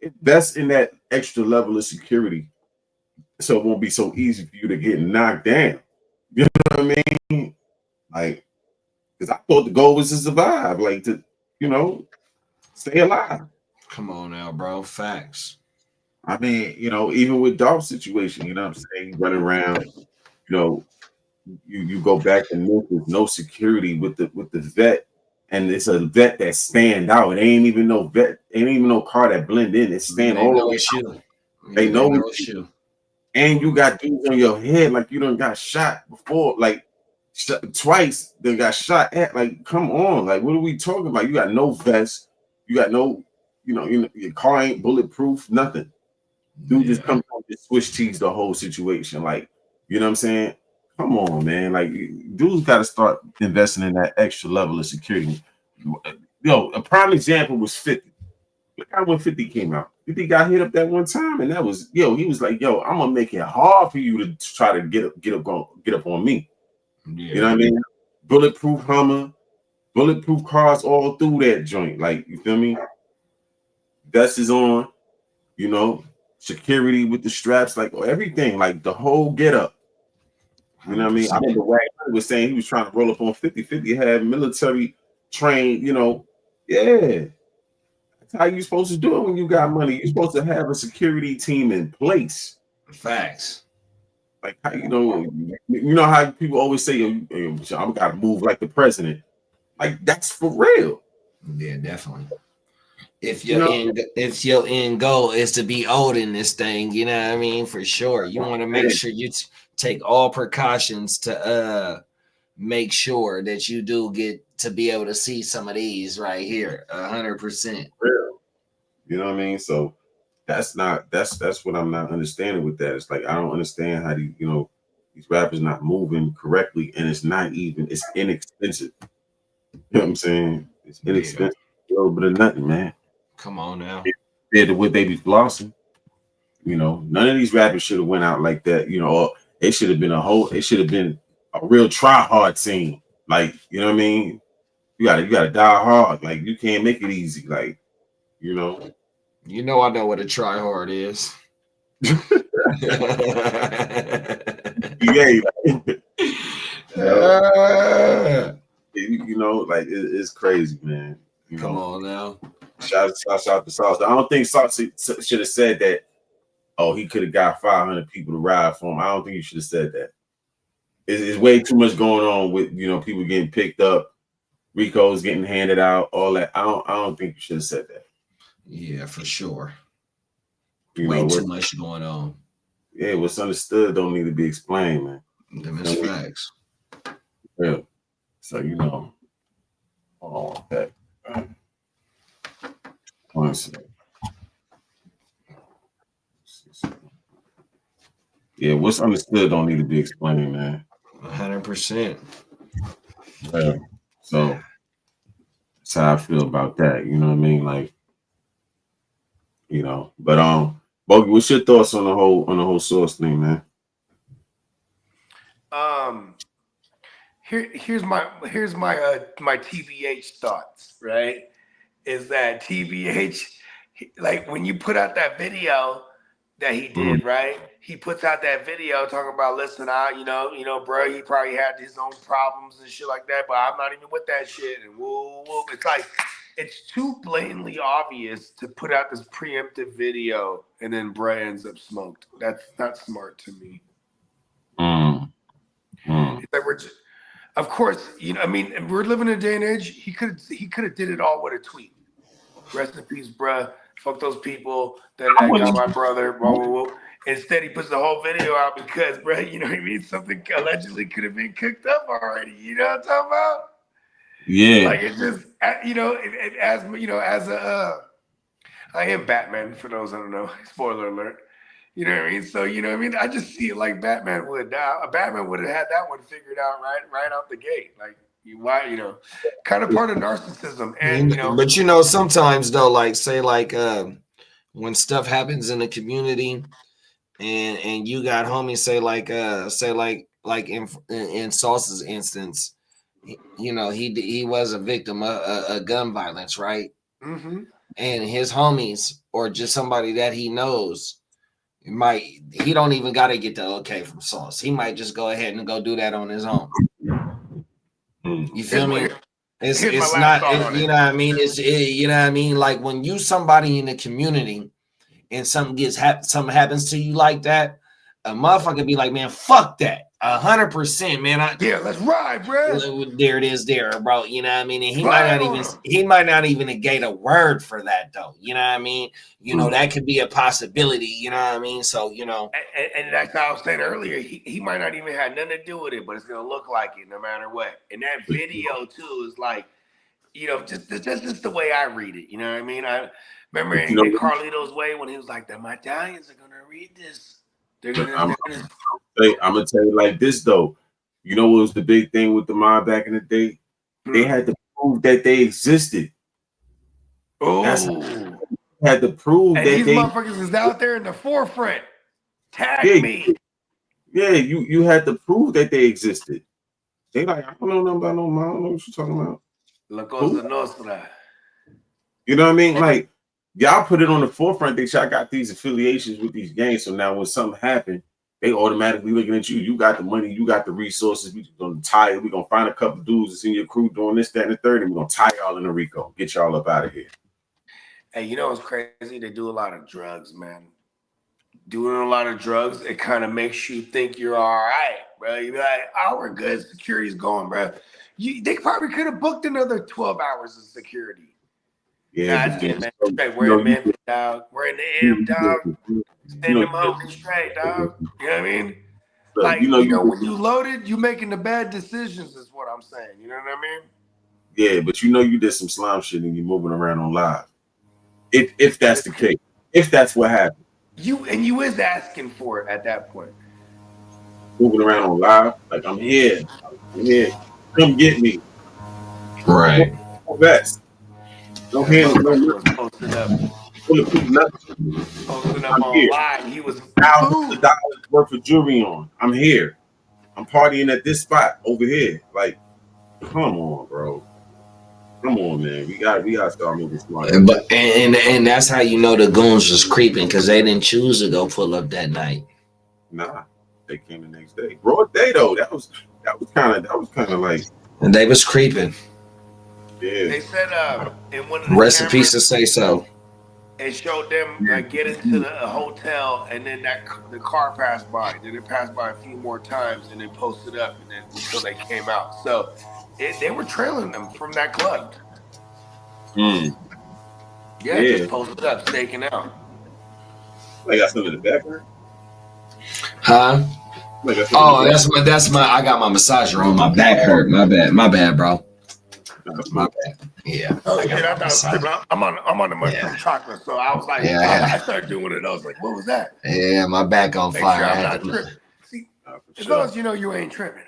invest in that extra level of security, so it won't be so easy for you to get knocked down. You know what I mean? Like. Because I thought the goal was to survive, like to, stay alive. Come on now, bro. Facts. I mean, even with Dolph's situation, you know what I'm saying? Running around, you go back to Memphis, no security with the vet, and it's a vet that stand out. It ain't even no vet, ain't even no car that blend in. It's stand all the way out. They know it's you. And you got dudes on your head like you done got shot before, like twice they got shot at. Like, come on, like what are we talking about? You got no vest, you got no, your car ain't bulletproof, nothing. Dude just comes on and switch tees the whole situation. Like, you know what I'm saying? Come on, man. Like, dudes got to start investing in that extra level of security. A prime example was 50. Look how when 50 came out. 50 got hit up that one time, and that was he was like, I'm gonna make it hard for you to try to get up on me. You know what I mean? Bulletproof Hummer, bulletproof cars all through that joint. Like, you feel me? Vest is on, security with the straps, like everything, like the whole get up. You know what I mean? I remember Wagner was saying he was trying to roll up on 50. 50 had military trained, yeah. That's how you supposed to do it when you got money. You're supposed to have a security team in place. Facts. Like how you know how people always say, I'm gotta move like the president. Like that's for real. Yeah, definitely. If You your know, end goal is to be old in this thing, you know what I mean, for sure. You want to make sure you take all precautions to make sure that you do get to be able to see some of these right here, 100%. real. You know what I mean? So that's what I'm not understanding with that. It's like I don't understand how these rappers not moving correctly, and it's inexpensive. You know what I'm saying? It's Yeah, inexpensive, a little bit of nothing, man. come on now. Compared to what they be flossing. None of these rappers should have went out like that. Or it should have been it should have been a real try hard scene. Like, you know what I mean? You gotta die hard. Like you can't make it easy. Like, you know. You know I know what a try hard is. Yeah. Uh, Like it's crazy, man. Come on now. Shout out to Sauce. I don't think Sauce should have said that. Oh, he could have got 500 people to ride for him. I don't think he should have said that. It's way too much going on with people getting picked up, Rico's getting handed out, all that. I don't think you should have said that. Yeah, for sure. You Way know too what? much going on. Yeah, what's understood don't need to be explained, man. Them is facts. Yeah. So hold on, okay. One second. Yeah, what's understood don't need to be explained, man. 100%. Yeah. So that's how I feel about that. You know what I mean? Like, but Bogey, what's your thoughts on the whole source thing, man? Here's my my TBH thoughts, right? Is that TBH, like when you put out that video that he Mhm. did, right? He puts out that video talking about, listen, bro, he probably had his own problems and shit like that, but I'm not even with that shit. And woo, woo. It's like, it's too blatantly obvious to put out this preemptive video and then Bray ends up smoked. That's not smart to me. It's like of course, I mean, we're living in a day and age. He could have did it all with a tweet. Rest in peace, bruh. Fuck those people that got my brother. Blah, blah, blah. Instead, he puts the whole video out because, bruh, you know what I mean? Something allegedly could have been cooked up already. You know what I'm talking about? Yeah. Like it's just, as I am Batman. For those that don't know, spoiler alert. You know what I mean? So you know what I mean? I just see it like Batman would. Now, Batman would have had that one figured out right out the gate. Like kind of part of narcissism. And But sometimes though, like say like when stuff happens in the community and you got homies say like in Sauce's instance, he was a victim of gun violence, right? Mm-hmm. And his homies or just somebody that he knows he don't even got to get the okay from Sauce. He might just go ahead and go do that on his own. You feel me? It's not, you know what I mean? You know what I mean? Like when you somebody in the community and something happens to you like that, a motherfucker be like, man, fuck that. 100%, man. Let's ride, bro. There it is, bro. You know what I mean? And he might not even negate a word for that, though. You know what I mean? That could be a possibility. You know what I mean? So and that's how I was saying earlier. He might not even have nothing to do with it, but it's gonna look like it no matter what. And that video too is like, just the way I read it. You know what I mean? I remember in Carlito's way when he was like, "The Italians are gonna read this. They're gonna." I'm gonna tell you like this though. You know what was the big thing with the mob back in the day? They had to prove that they existed. Oh, had to prove and that these motherfuckers is out there in the forefront. Tag me. Yeah, you had to prove that they existed. They like, I don't know nothing about no mob. I don't know what you're talking about. La Cosa Nostra. You know what I mean? Like, y'all put it on the forefront that y'all got these affiliations with these gangs. So now when something happened, they automatically looking at you. You got the money, you got the resources. We're gonna tie it. We're gonna find a couple dudes that's in your crew doing this, that, and the third, and we're gonna tie y'all in a RICO. Get y'all up out of here. Hey, you know what's crazy? They do a lot of drugs, man. doing a lot of drugs, it kind of makes you think you're all right, bro. You be like, oh, we're good. Security's going, bro. They probably could have booked another 12 hours of security. Yeah, Nah, but then, man, so, straight. you We're know, in Memphis, dog. We're in the M, dog. you Send know, them home straight, dog. You know what I mean? look, Like, when you loaded, you making the bad decisions is what I'm saying. You know what I mean? yeah, but you did some slime shit and you're moving around on live. If that's the case, if that's what happened, You is asking for it at that point. moving around on live, like I'm here, come get me, Right. no vest, no That hand, no motherfucker was nothing, posted up, bulletproof nothing. I'm on here, live. He was thousands of food. dollars worth of jewelry on. I'm here, I'm partying at this spot over here. Like, come on, bro. Come on, man. We got to start moving smarter. And that's how you know the goons was creeping, because they didn't choose to go pull up that night. Nah, they came the next day. Broad day though. That was kind of like, And they was creeping. yeah. They said in one of the Recipes cameras, to say so. it showed them get into the hotel, and then the car passed by. Then it passed by a few more times, and then posted up, and then until they came out. So they were trailing them from that club. Yeah, just posted up, staking out. I got something in the background. Huh? Oh, that's my. I got my massager on. My back hurt. My bad, bro. My bad. Yeah. Oh shit! I thought I was tripping. I'm on the mushroom chocolate, so I was like, I started doing one of those. Like, what was that? Yeah, my back on Make fire. sure I'm not tripping. See, as long as you know you ain't tripping.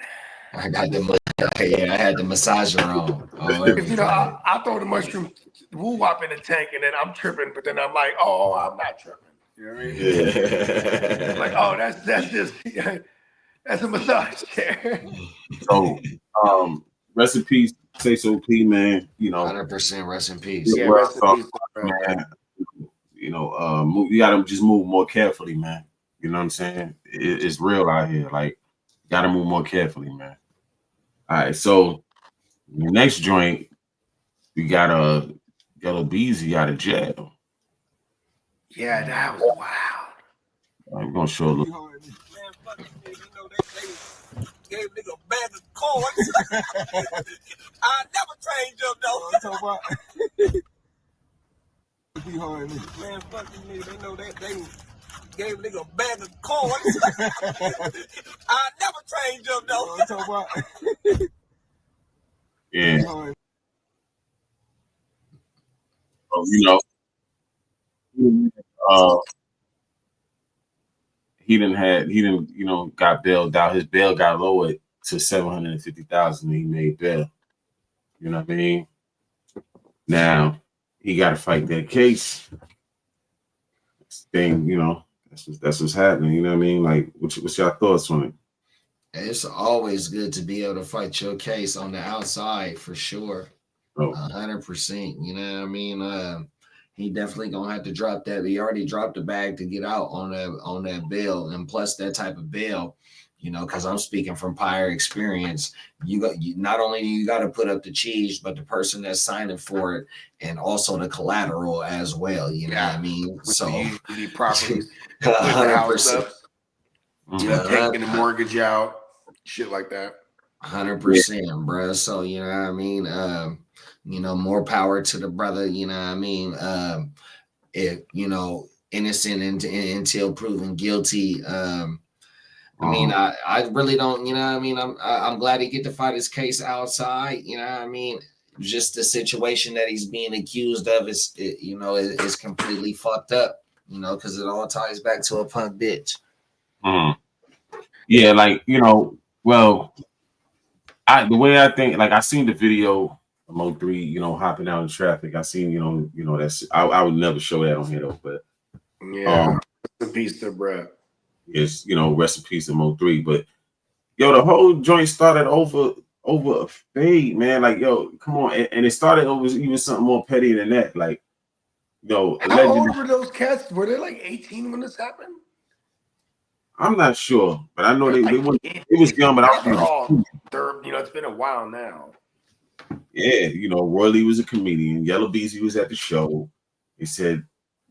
I got the I had the massager on. If I throw the mushroom woo wop in the tank, and then I'm tripping, but then I'm like, oh, I'm not tripping. You know what I mean? Yeah. Like, oh, that's just that's a massage chair. So, rest in peace, Say So P, man. 100% rest in peace. Yeah, rest in peace, man. You gotta just move more carefully, man. You know what I'm saying? It's real out here. Like, gotta move more carefully, man. All right, so the next joint, we got Yellow Beezy out of jail. Yeah, that was wild. I'm gonna show a little. Gave nigga a bag of corn. I never changed up though. Man, fuck these niggas. They know that they gave nigga a bag of corn. I never changed up though. Yeah. He didn't got bailed out. His bail got lowered to $750,000. He made bail. You know what I mean? Now he got to fight that case. Thing, that's what's happening. You know what I mean? Like, what's your thoughts on it? It's always good to be able to fight your case on the outside for sure. 100%. You know what I mean? He definitely gonna have to drop that. He already dropped the bag to get out on that bail, and plus that type of bail, because I'm speaking from prior experience. Not only you got to put up the cheese, but the person that's signing for it, and also the collateral as well. You know what I mean? So the properties, putting the house up, taking the mortgage out, shit like that. 100%, bro. So you know what I mean? More power to the brother. You know what I mean? If innocent until proven guilty. I mean, I really don't. You know what I mean? I'm glad he get to fight his case outside. You know what I mean? Just the situation that he's being accused of is completely fucked up. Because it all ties back to a punk bitch. Yeah, like well, the way I think, like I seen the video of Mo3, hopping out in traffic. I seen, that's I would never show that on here though, but rest in peace to Brad. It's rest in peace to Mo3. But the whole joint started over a fade, man. Like, come on, and it started over even something more petty than that. Like, how old were those cats? Were they like 18 when this happened? I'm not sure, but I know it was young, but it's been a while now. Yeah, Roy Lee was a comedian. Yellow Beezy was at the show. They said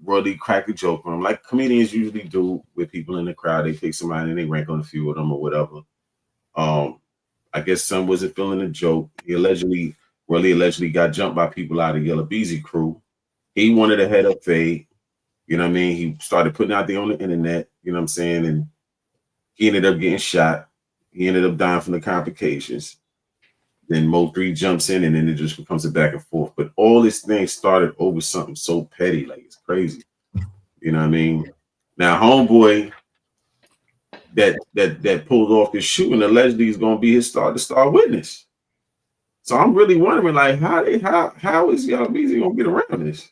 Roddy cracked a joke on him, like comedians usually do with people in the crowd. They pick somebody and they rank on a few of them or whatever. I guess Son wasn't feeling a joke. Roddy allegedly got jumped by people out of Yellow Beezy crew. He wanted to head up fade. You know what I mean? He started putting out there on the internet, you know what I'm saying? And he ended up getting shot. He ended up dying from the complications. Then Mo 3 jumps in and then it just becomes a back and forth. But all this thing started over something so petty, like it's crazy. You know what I mean? Now, homeboy that pulled off this shooting allegedly is gonna be his star witness. So I'm really wondering, like, how is y'all busy gonna get around this?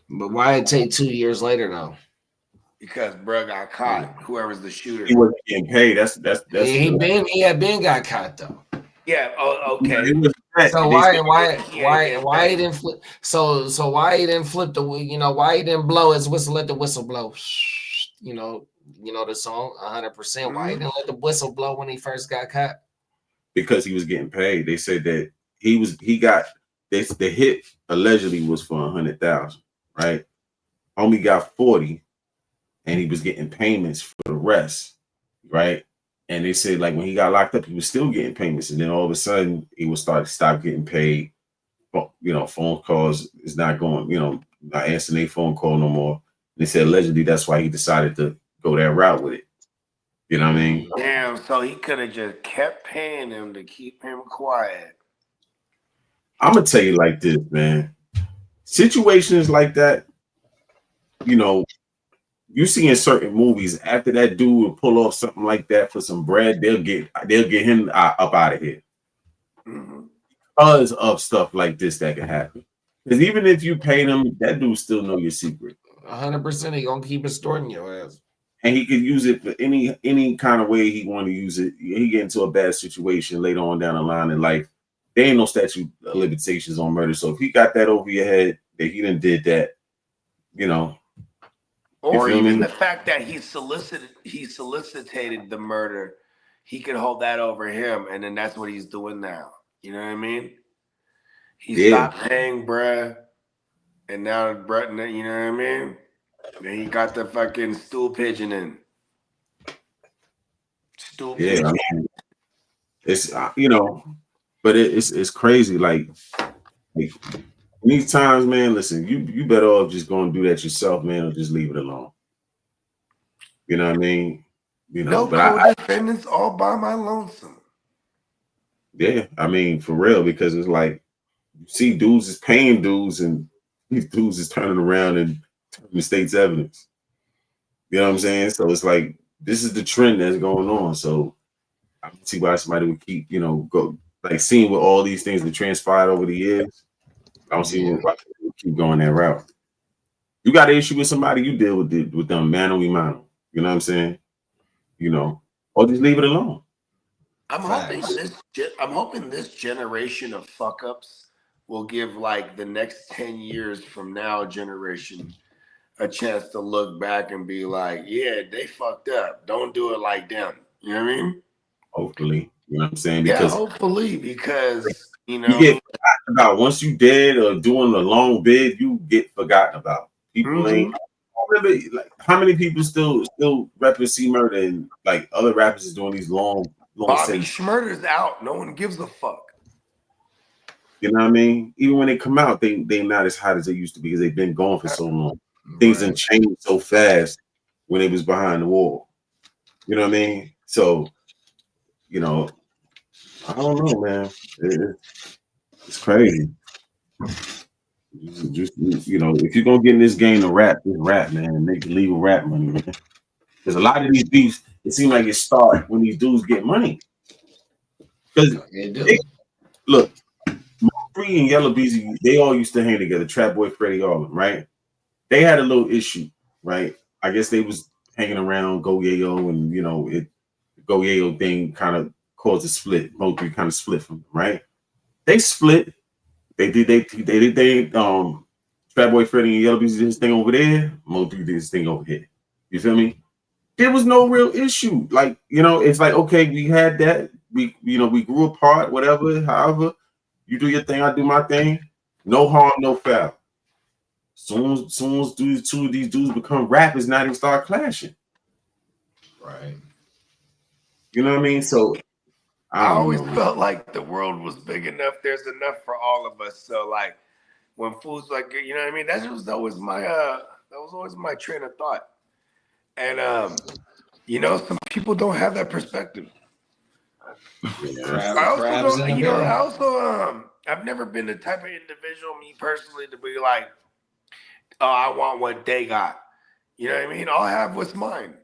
But why it take 2 years later though? Because bro got caught. Whoever's the shooter. He wasn't getting paid. That's He had been got caught though. Yeah. Oh, okay. So why he didn't flip? So why he didn't flip the, why he didn't blow his whistle? Let the whistle blow. You know the song 100%. Why he didn't let the whistle blow when he first got caught? Because he was getting paid. They said that the hit allegedly was for 100,000, right? Homie got 40, and he was getting payments for the rest, right? And they said like when he got locked up, he was still getting payments, and then all of a sudden he would stop getting paid. Phone calls is not going, not answering a phone call no more. And they said allegedly that's why he decided to go that route with it. You know what I mean? Damn, so he could have just kept paying him to keep him quiet. I'm gonna tell you like this, man. Situations like that, you see in certain movies, after that dude will pull off something like that for some bread, they'll get him up out of here. Because of stuff like this that can happen. Because even if you pay them, that dude still know your secret. 100%, he gonna keep extorting your ass. And he could use it for any kind of way he want to use it. He get into a bad situation later on down the line in life. There ain't no statute of limitations on murder. So if he got that over your head that he done did that, or even the fact that he solicited the murder, he could hold that over him, and then that's what he's doing now. You know what I mean? He stopped paying bruh, and now bruh, you know what I mean? Then he got the fucking stool pigeon in. Pigeon. I mean, it's but it's crazy. Like these times, man. Listen, you better off just going to do that yourself, man, or just leave it alone. You know what I mean? No co-defendants, all by my lonesome. Yeah, I mean for real, because it's like you see dudes is paying dudes, and these dudes is turning around and turning the state's evidence. You know what I'm saying? So it's like this is the trend that's going on. So I don't see why somebody would keep, go like seeing with all these things that transpired over the years. I don't see why people would keep going that route. You got an issue with somebody, you deal with them mano y mano. You know what I'm saying? Or just leave it alone. I'm hoping this generation of fuck ups will give like the next 10 years from now generation a chance to look back and be like, yeah, they fucked up. Don't do it like them. You know what I mean? Hopefully. You know what I'm saying? Because hopefully, because you get forgotten about. Once you dead or doing a long bid, you get forgotten about. People ain't really like how many people still repping C Murder and like other rappers is doing these long Bobby Schmurder's out. No one gives a fuck. You know what I mean? Even when they come out, they not as hot as they used to be because they've been gone for so long. Things done changed so fast when they was behind the wall. You know what I mean? So, I don't know, man. It's crazy. Just if you're gonna get in this game to rap, just rap, man, and make legal rap money, man. Because a lot of these beefs, it seems like it start when these dudes get money. Because look, Free and Yellow Beezy, they all used to hang together. Trap Boy, Freddie, all of them, right? They had a little issue, right? I guess they was hanging around Go Yayo, and Go Yayo thing kind of caused a split. Mo 3 kind of split from them, right? They split. They did Trap Boy, Freddie, and Yellow Beezy did his thing over there. Mo 3 did his thing over here. You feel me? There was no real issue. Like, it's like, okay, we had that. We grew apart, whatever, however. You do your thing, I do my thing. No harm, no foul. Soon as two of these dudes become rappers, now they start clashing. Right. You know what I mean? So I I don't always know. felt like the world was big enough. There's enough for all of us. So like when fools like, you know what I mean? That was always my train of thought. And you know, some people don't have that perspective. Yeah, I also Crabs in don't, the you know, barrel. I've never been the type of individual, me personally, to be like, oh, I want what they got. You know what I mean? I'll have what's mine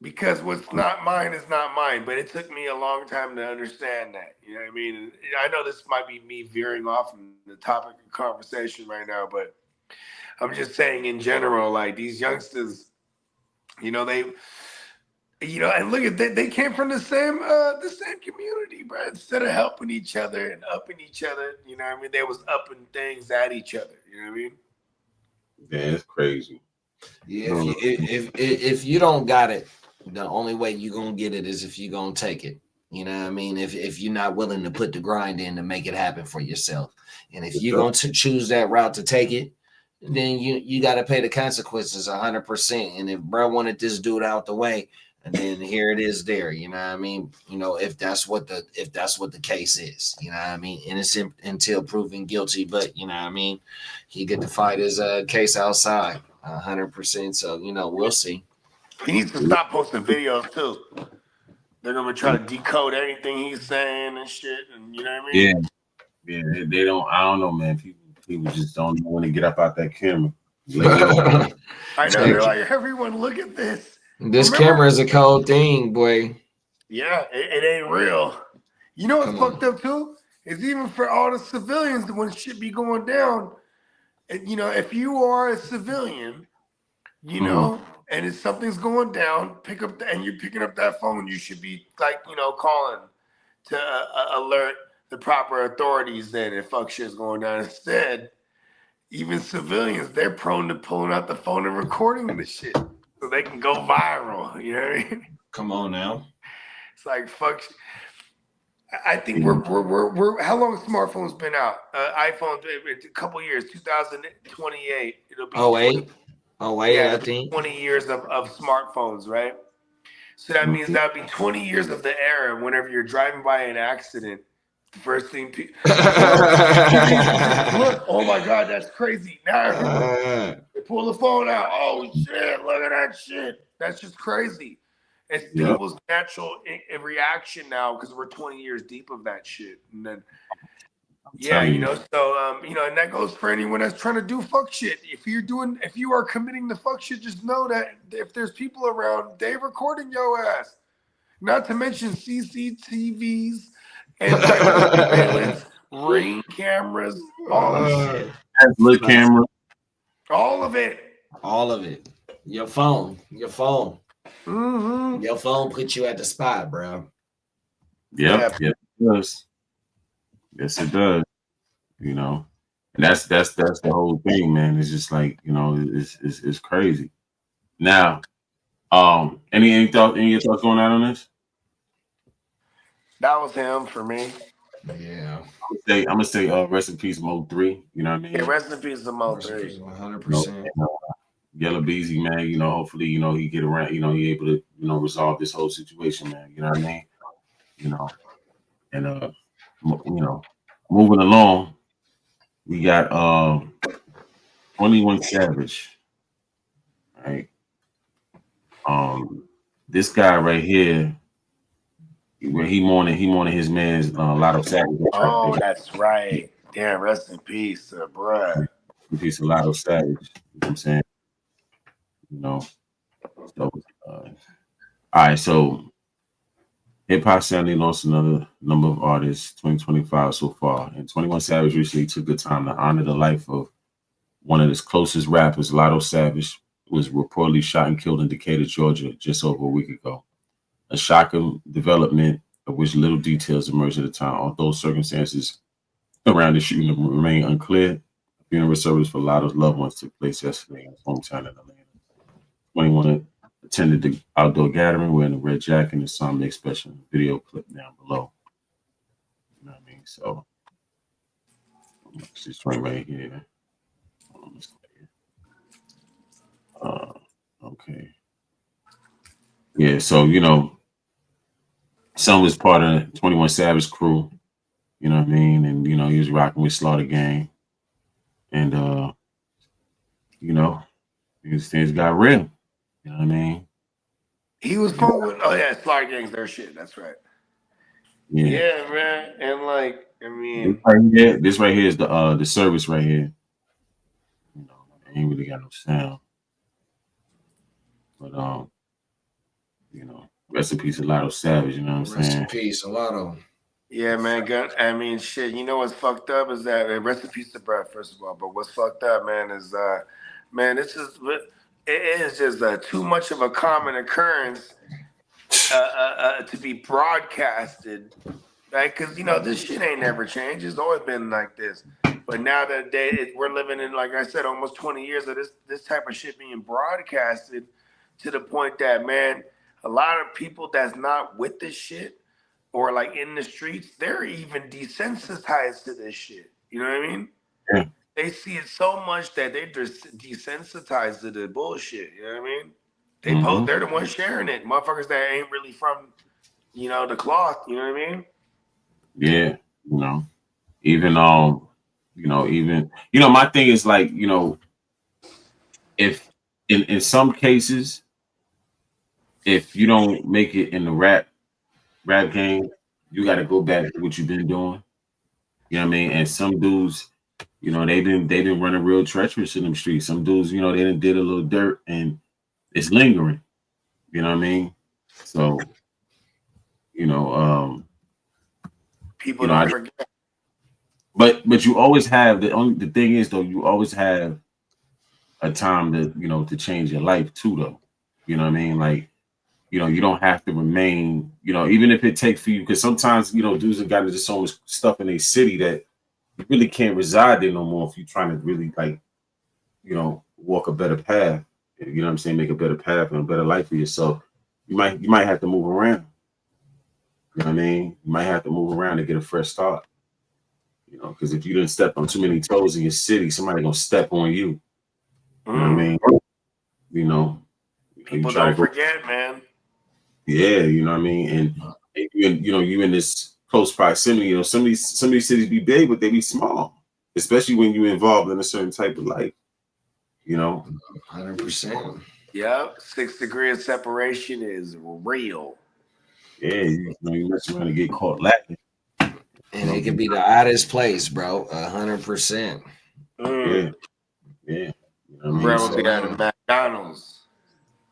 because what's not mine is not mine. But it took me a long time to understand that. You know what I mean? And I know this might be me veering off from the topic of conversation right now, but I'm just saying in general, like these youngsters, you know, and look at they came from the same community, bro. Instead of helping each other and upping each other, you know what I mean? They was upping things at each other. You know what I mean? yeah, it's crazy. Yeah, if you don't got it, the only way you gonna get it is if you gonna take it. You know what I mean? If you're not willing to put the grind in to make it happen for yourself, and if you're going to choose that route to take it, then you got to pay the consequences 100%. And if bro wanted this dude out the way, and then here it is there. You know what I mean? You know, if that's what the case is, you know what I mean? Innocent until proven guilty, but you know what I mean? He get to fight his case outside 100%. So you know, we'll see. He needs to stop posting videos too. They're gonna try to decode anything he's saying and shit, and you know what I mean? Yeah, they don't. I don't know, man. People just don't want to get up out that camera. I know they're like, everyone, look at this. This Remember? camera is a cold thing, boy. Yeah, it ain't real. You know what's Come fucked on. up too? Is even for all the civilians when shit be going down. And, you know, if you are a civilian, you know, and if something's going down, and you're picking up that phone, you should be like, you know, calling to alert the proper authorities then if fuck shit's going down. Instead, even civilians, they're prone to pulling out the phone and recording the shit so they can go viral. You know what I mean? Come on now. It's like fuck. I think we're how long have smartphones been out? iPhones, a couple years, 2028. It'll be 08. 08, yeah, I think. 20 years of smartphones, right? So that means that'd be 20 years of the era. Whenever you're driving by an accident, the first thing look, oh my god, that's crazy. Now they pull the phone out. Oh shit, look at that shit. That's just crazy. It's people's natural reaction now because we're 20 years deep of that shit. And then, yeah, you know, so, you know, and that goes for anyone that's trying to do fuck shit. If you are committing the fuck shit, just know that if there's people around, they recording your ass. Not to mention CCTVs and surveillance, ring cameras, all the shit. Look, camera. All of it. All of it. Your phone. Mm-hmm. Your phone puts you at the spot, bro. Yep, it does. Yes, it does. You know, and that's the whole thing, man. It's just like, you know, it's crazy. Now, any thoughts going out on this? That was him for me. Yeah. I'm gonna say rest in peace, Mo 3. You know what I mean? Yeah, rest in peace to Mo 3. 100%. Yellow Beezy, man, you know, hopefully, you know, he get around, you know, he able to, you know, resolve this whole situation, man. You know what I mean? You know, and you know, moving along, we got 21 Savage. Right. This guy right here, where he mourning his man's Lotto Savage. Oh, that's right. Damn, rest in peace, bruh. Piece of Lotto Savage. You know what I'm saying? You know. So all right, so hip hop sadly lost another number of artists, 2025 so far. And 21 Savage recently took the time to honor the life of one of his closest rappers, Lotto Savage, who was reportedly shot and killed in Decatur, Georgia, just over a week ago. A shocking development of which little details emerged at the time, although circumstances around the shooting remain unclear. Funeral service for Lotto's loved ones took place yesterday in his hometown in Atlanta. 21 attended the outdoor gathering wearing a red jacket and saw the expression video clip down below. You know what I mean? So, this joint right here. Okay. Yeah, so Son was part of 21 Savage crew, you know what I mean? And he was rocking with Slaughter Gang. And things got real. You know what I mean? He was fun with. Oh yeah, Slaughter Gang's their shit. That's right. Yeah. Yeah, man. And like, I mean, This right here is the service right here. Ain't really got no sound. But rest in peace, Lotto Savage, you know what I'm Rest saying? in peace, a lot of them. yeah, man. I mean, shit. You know what's fucked up is that rest in peace to Brett, first of all. But what's fucked up, man, is man, it is just too much of a common occurrence to be broadcasted, right? Because this shit ain't never changed. It's always been like this. But now that we're living in, like I said, almost 20 years of this type of shit being broadcasted, to the point that, man, a lot of people that's not with this shit or like in the streets, they're even desensitized to this shit. You know what I mean? Yeah. They see it so much that they're just desensitized to the bullshit. You know what I mean? They Mhm. they're the ones sharing it. Motherfuckers that ain't really from, the cloth. You know what I mean? Yeah, even my thing is like, if in some cases, if you don't make it in the rap game, you got to go back to what you've been doing. You know what I mean? And some dudes, they've been running real treacherous in them streets. Some dudes, they done did a little dirt and it's lingering. You know what I mean? So, People don't forget. but you always have the thing is though, you always have a time to change your life too though. You know what I mean? Like, you don't have to remain, even if it takes for you, because sometimes, dudes have gotten just so much stuff in a city that you really can't reside there no more if you're trying to really like, walk a better path. You know what I'm saying? Make a better path and a better life for yourself. You might have to move around. You know what I mean? You might have to move around to get a fresh start. Because if you didn't step on too many toes in your city, somebody gonna step on you. You know what I mean? People you try don't to go, forget, man. yeah, you know what I mean? And you in this close proximity, some of these cities be big, but they be small, especially when you're involved in a certain type of life, 100%. Yep. 6 degrees of separation is real. Yeah, you mess around and get caught lacking. And it could be the oddest place, bro. 100%. Yeah, yeah. You know what I mean? Bro would be at a McDonald's.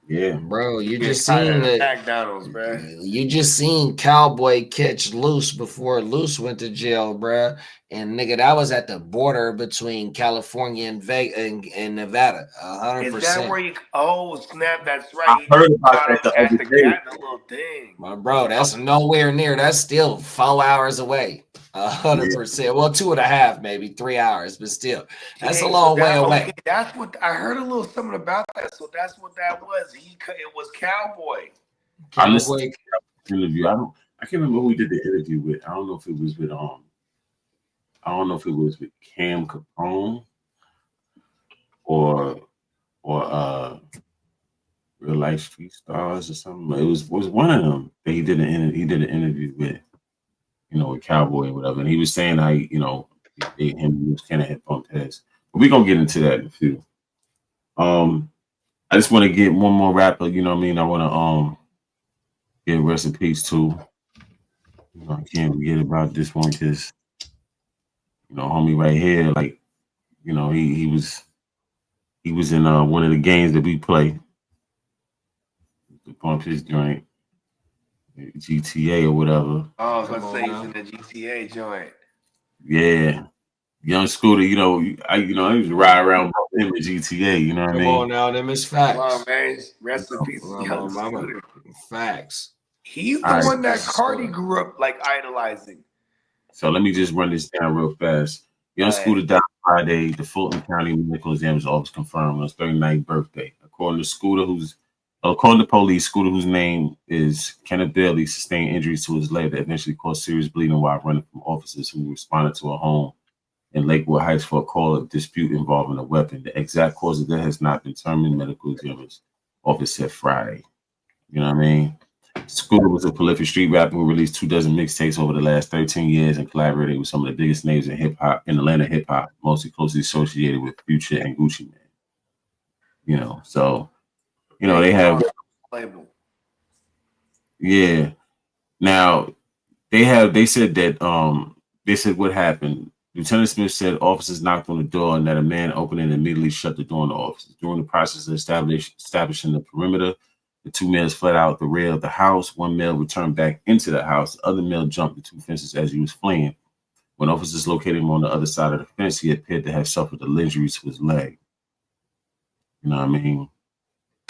Yeah, Bro, you Get just tired seen of that. McDonald's, bro. You just seen Cowboy catch Loose before Loose went to jail, bro. And nigga, that was at the border between California and and Nevada. Is that 100%. where you? Oh snap! That's I right. heard He about caught him that the at other the day. the little thing. My bro, that's nowhere near. That's still 4 hours away. 100%. Well, 2.5, maybe 3 hours, but still, that's a long way away. Okay, that's what I heard a little something about that. So that's what that was. It was Cowboy. I listened Cowboy. to the interview. I can't remember who we did the interview with. I don't know if it was with Cam Capone or Real Life Street Stars or something. It was one of them that he did an interview with, with Cowboy or whatever. And he was saying how him and Luke kind of had bumped heads. But we're gonna get into that in a few. I just want to get one more rapper, you know what I mean? I want to get rest in peace too. I can't forget about this one because homie right here, like, he was in one of the games that we play. To pump his joint, GTA or whatever. Oh, I was about to say he's in the GTA joint. Yeah. Young Scooter, I used to ride around with him at GTA, you know what I mean? Come on now, them is facts. Come on, man. Rest in peace, Young Scooter. Facts. He's the one that Cardi grew up like idolizing. So let me just run this down real fast. Young Scooter died Friday. The Fulton County Medical Examiner's Office confirmed on his 39th birthday. According to police, Scooter, whose name is Kenneth Bailey, sustained injuries to his leg that eventually caused serious bleeding while running from officers who responded to a home in Lakewood Heights for a call of dispute involving a weapon. The exact cause of death has not been determined. Medical examiner's office said Friday. You know what I mean? Scooter was a prolific street rapper who released 24 mixtapes over the last 13 years and collaborated with some of the biggest names in hip hop, in Atlanta hip hop, mostly closely associated with Future and Gucci Mane. You know, so they have label. Yeah. Now they said that they said what happened. Lieutenant Smith said officers knocked on the door and that a man opened and immediately shut the door on the officers. During the process of establishing the perimeter, the two males fled out the rear of the house. One male returned back into the house. The other male jumped the two fences as he was fleeing. When officers located him on the other side of the fence, he appeared to have suffered an injury to his leg. You know what I mean?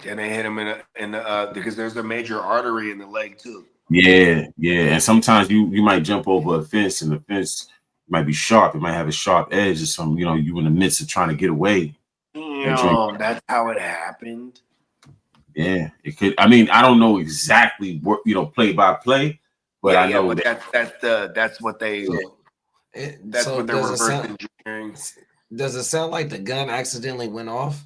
And they hit him in the because there's a major artery in the leg too. Yeah. And sometimes you might jump over a fence and the fence might be sharp. It might have a sharp edge or something. You in the midst of trying to get away. That's how it happened. Yeah, it could. I mean, I don't know exactly what play by play, but I know that's what they. That's what they're reverse engineering. Does it sound like the gun accidentally went off?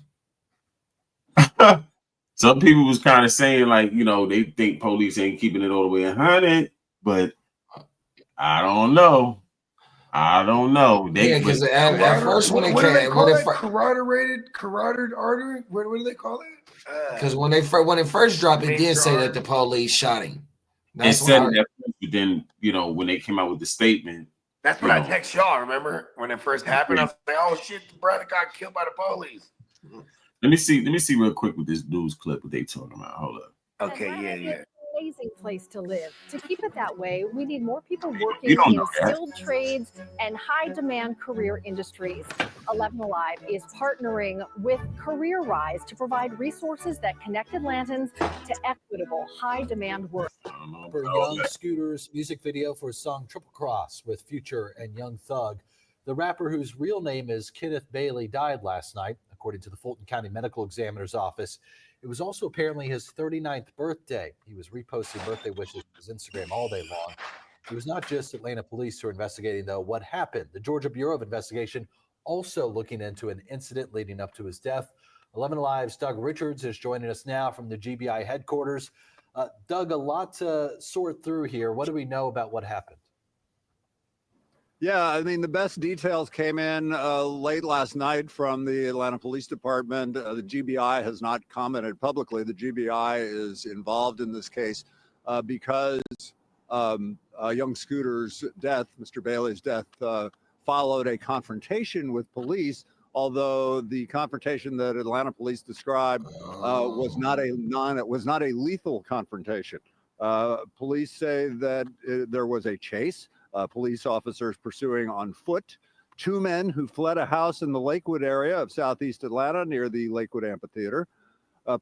Some people was kind of saying like, they think police ain't keeping it all the way 100, but I don't know. Because at first when it came, carotid artery. What do they call it? Because when it first dropped, it did say that the police shot him. That's said that, but then when they came out with the statement. That's what I text y'all. Remember when it first happened? I was like, "Oh shit, the brother got killed by the police." Let me see real quick with this news clip what they talking about. Hold up. Okay, yeah. Amazing place to live. To keep it that way, we need more people working in skilled trades and high-demand career industries. 11 Alive is partnering with Career Rise to provide resources that connect Atlantans to equitable, high-demand work. For Young Scooter's music video for his song Triple Cross with Future and Young Thug. The rapper, whose real name is Kenneth Bailey, died last night, according to the Fulton County Medical Examiner's Office. It was also apparently his 39th birthday. He was reposting birthday wishes on his Instagram all day long. It was not just Atlanta police who are investigating, though, what happened. The Georgia Bureau of Investigation also looking into an incident leading up to his death. 11 Alive's Doug Richards is joining us now from the GBI headquarters. Doug, a lot to sort through here. What do we know about what happened? Yeah, I mean, the best details came in late last night from the Atlanta Police Department. The GBI has not commented publicly. The GBI is involved in this case because Young Scooter's death, Mr. Bailey's death, followed a confrontation with police, although the confrontation that Atlanta police described was not a lethal confrontation. Police say that there was a chase. Police officers pursuing on foot two men who fled a house in the Lakewood area of Southeast Atlanta near the Lakewood Amphitheater.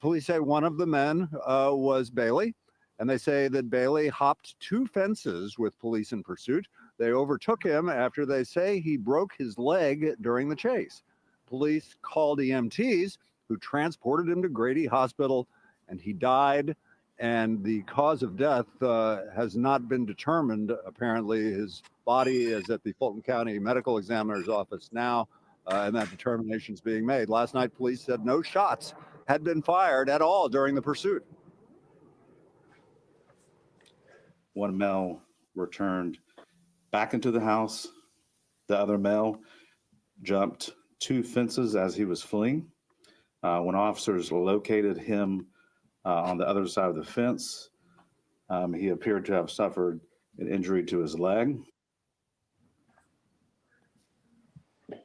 Police say one of the men was Bailey, and they say that Bailey hopped two fences with police in pursuit. They overtook him after they say he broke his leg during the chase. Police called EMTs who transported him to Grady Hospital, and he died. And the cause of death has not been determined. Apparently, his body is at the Fulton County Medical Examiner's Office now, and that determination is being made. Last night, police said no shots had been fired at all during the pursuit. One male returned back into the house. The other male jumped two fences as he was fleeing. When officers located him on the other side of the fence, he appeared to have suffered an injury to his leg.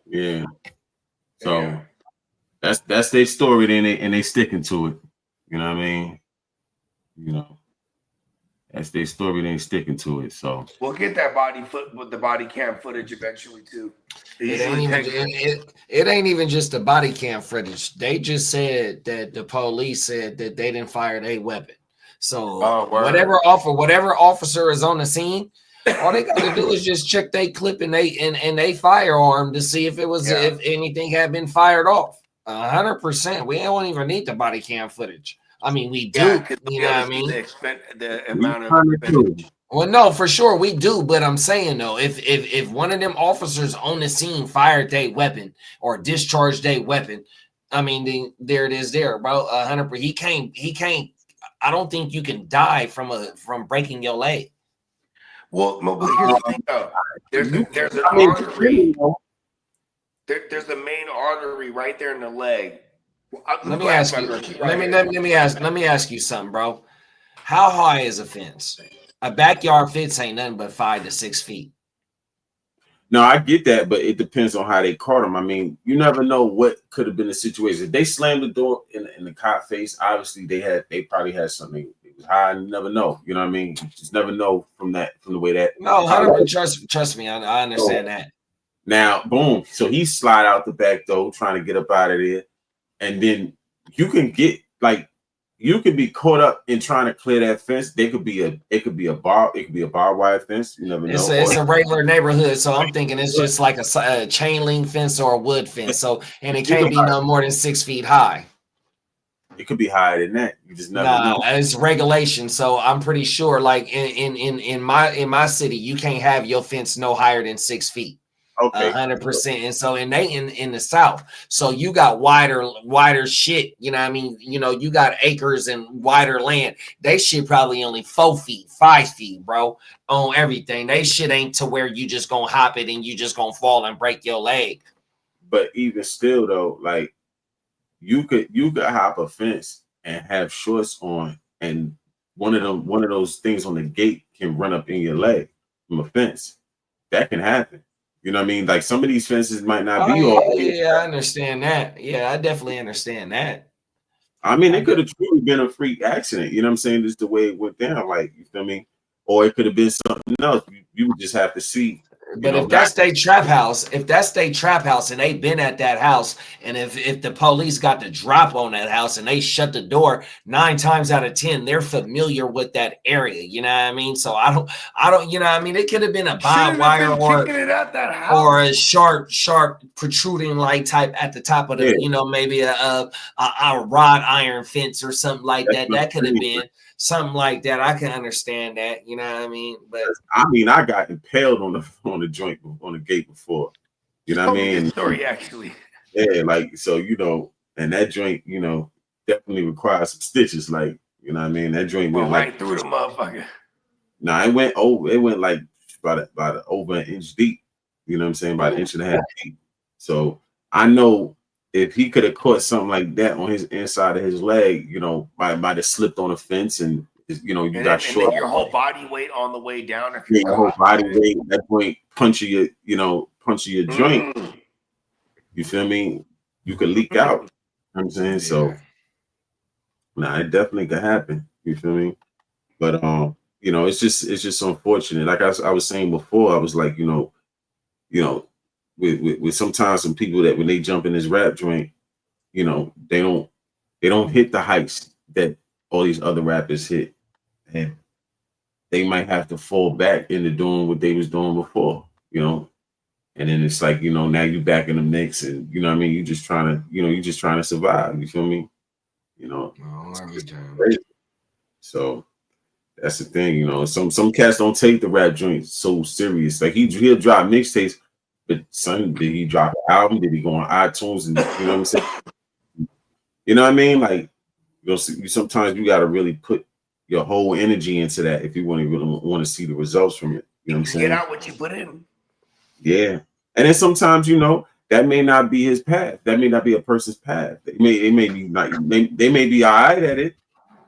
Yeah. So that's their story, and they sticking to it. You know what I mean? That's their story, they ain't sticking to it. So we'll get that body cam footage eventually too. It ain't even just the body cam footage. They just said that the police said that they didn't fire a weapon. So whatever officer is on the scene, all they got to do is just check they clip and they firearm to see if if anything had been fired off. 100%. We don't even need the body cam footage. I mean, we do. You know what I mean? The amount of Well, no, for sure we do, but I'm saying though, if one of them officers on the scene fired their weapon or discharged their weapon, I mean, then there it is, there, bro. 100%. He can't. I don't think you can die from breaking your leg. Well, here's the thing though. There's an I mean, artery. There's a main artery right there in the leg. Let me ask you. Let me ask you something, bro. How high is a fence? A backyard fence ain't nothing but 5 to 6 feet. No, I get that, but it depends on how they caught him. I mean, you never know what could have been the situation. If they slammed the door in the cop face, obviously they probably had something. It was high. You never know. You know what I mean? You just never know from the way that. No, 100%. Trust me. I understand that. Now, boom. So he slide out the back door, trying to get up out of there, and then you can get like. You could be caught up in trying to clear that fence. It could be a barbed wire fence. You never know. It's a regular neighborhood, so I'm thinking it's just like a chain link fence or a wood fence. So, and it can't be no more than 6 feet high. It could be higher than that. You just never know. It's regulation. So I'm pretty sure, like in my city, you can't have your fence no higher than 6 feet. Okay, 100%. And so, and they in the South, so you got wider shit. You know what I mean? You know, you got acres and wider land. They shit probably only 4 feet, 5 feet, bro, on everything. They shit ain't to where you just gonna hop it and you just gonna fall and break your leg. But even still, though, like you could hop a fence and have shorts on, and one of those things on the gate can run up in your leg from a fence. That can happen. You know what I mean? Like some of these fences might not be all. Yeah, I understand that. Yeah, I definitely understand that. I mean, it could have truly been a freak accident. You know what I'm saying? Just the way it went down. Like, you feel me? Or it could have been something else. You would just have to see. But if that's their trap house, and they've been at that house, and if the police got the drop on that house and they shut the door, 9 times out of 10, they're familiar with that area. You know what I mean? So I don't, you know what I mean? It could have been a barbed wire or a sharp protruding light type at the top of the, you know, maybe a wrought iron fence or something like that. That could have been something like that. I can understand that. You know what I mean? But I mean, I got impaled on the joint on the gate before. You know what I mean? Story actually. Yeah, like so, you know, and that joint, you know, definitely requires some stitches. Like, you know what I mean? That joint went right like through the motherfucker. Nah, it went over. It went like about over an inch deep. You know what I'm saying? About an inch and a half deep. So I know if he could have caught something like that on his inside of his leg, you know, might have slipped on a fence, and you know, you got short. And your whole body weight on the way down. If your whole body weight, that point punching your joint. You feel me? You could leak out. You know what I'm saying? So nah, it definitely could happen. You feel me? But you know, it's just unfortunate. Like I was saying before, I was like, you know, with sometimes some people that when they jump in this rap joint, you know, they don't hit the heights that all these other rappers hit, and they might have to fall back into doing what they was doing before, you know. And then it's like, you know, now you back in the mix, and you know what I mean, you're just trying to survive. You feel me? You know. So that's the thing, you know. Some cats don't take the rap joint so serious. Like he'll drop mixtapes, but son, did he drop an album? Did he go on iTunes? And you know what I'm saying? You know what I mean? Like, you know, sometimes you got to really put your whole energy into that if you really want to see the results from it. You know what I'm saying? Get out what you put in. Yeah, and then sometimes, you know, that may not be his path. That may not be a person's path. It may be like they may be all right at it,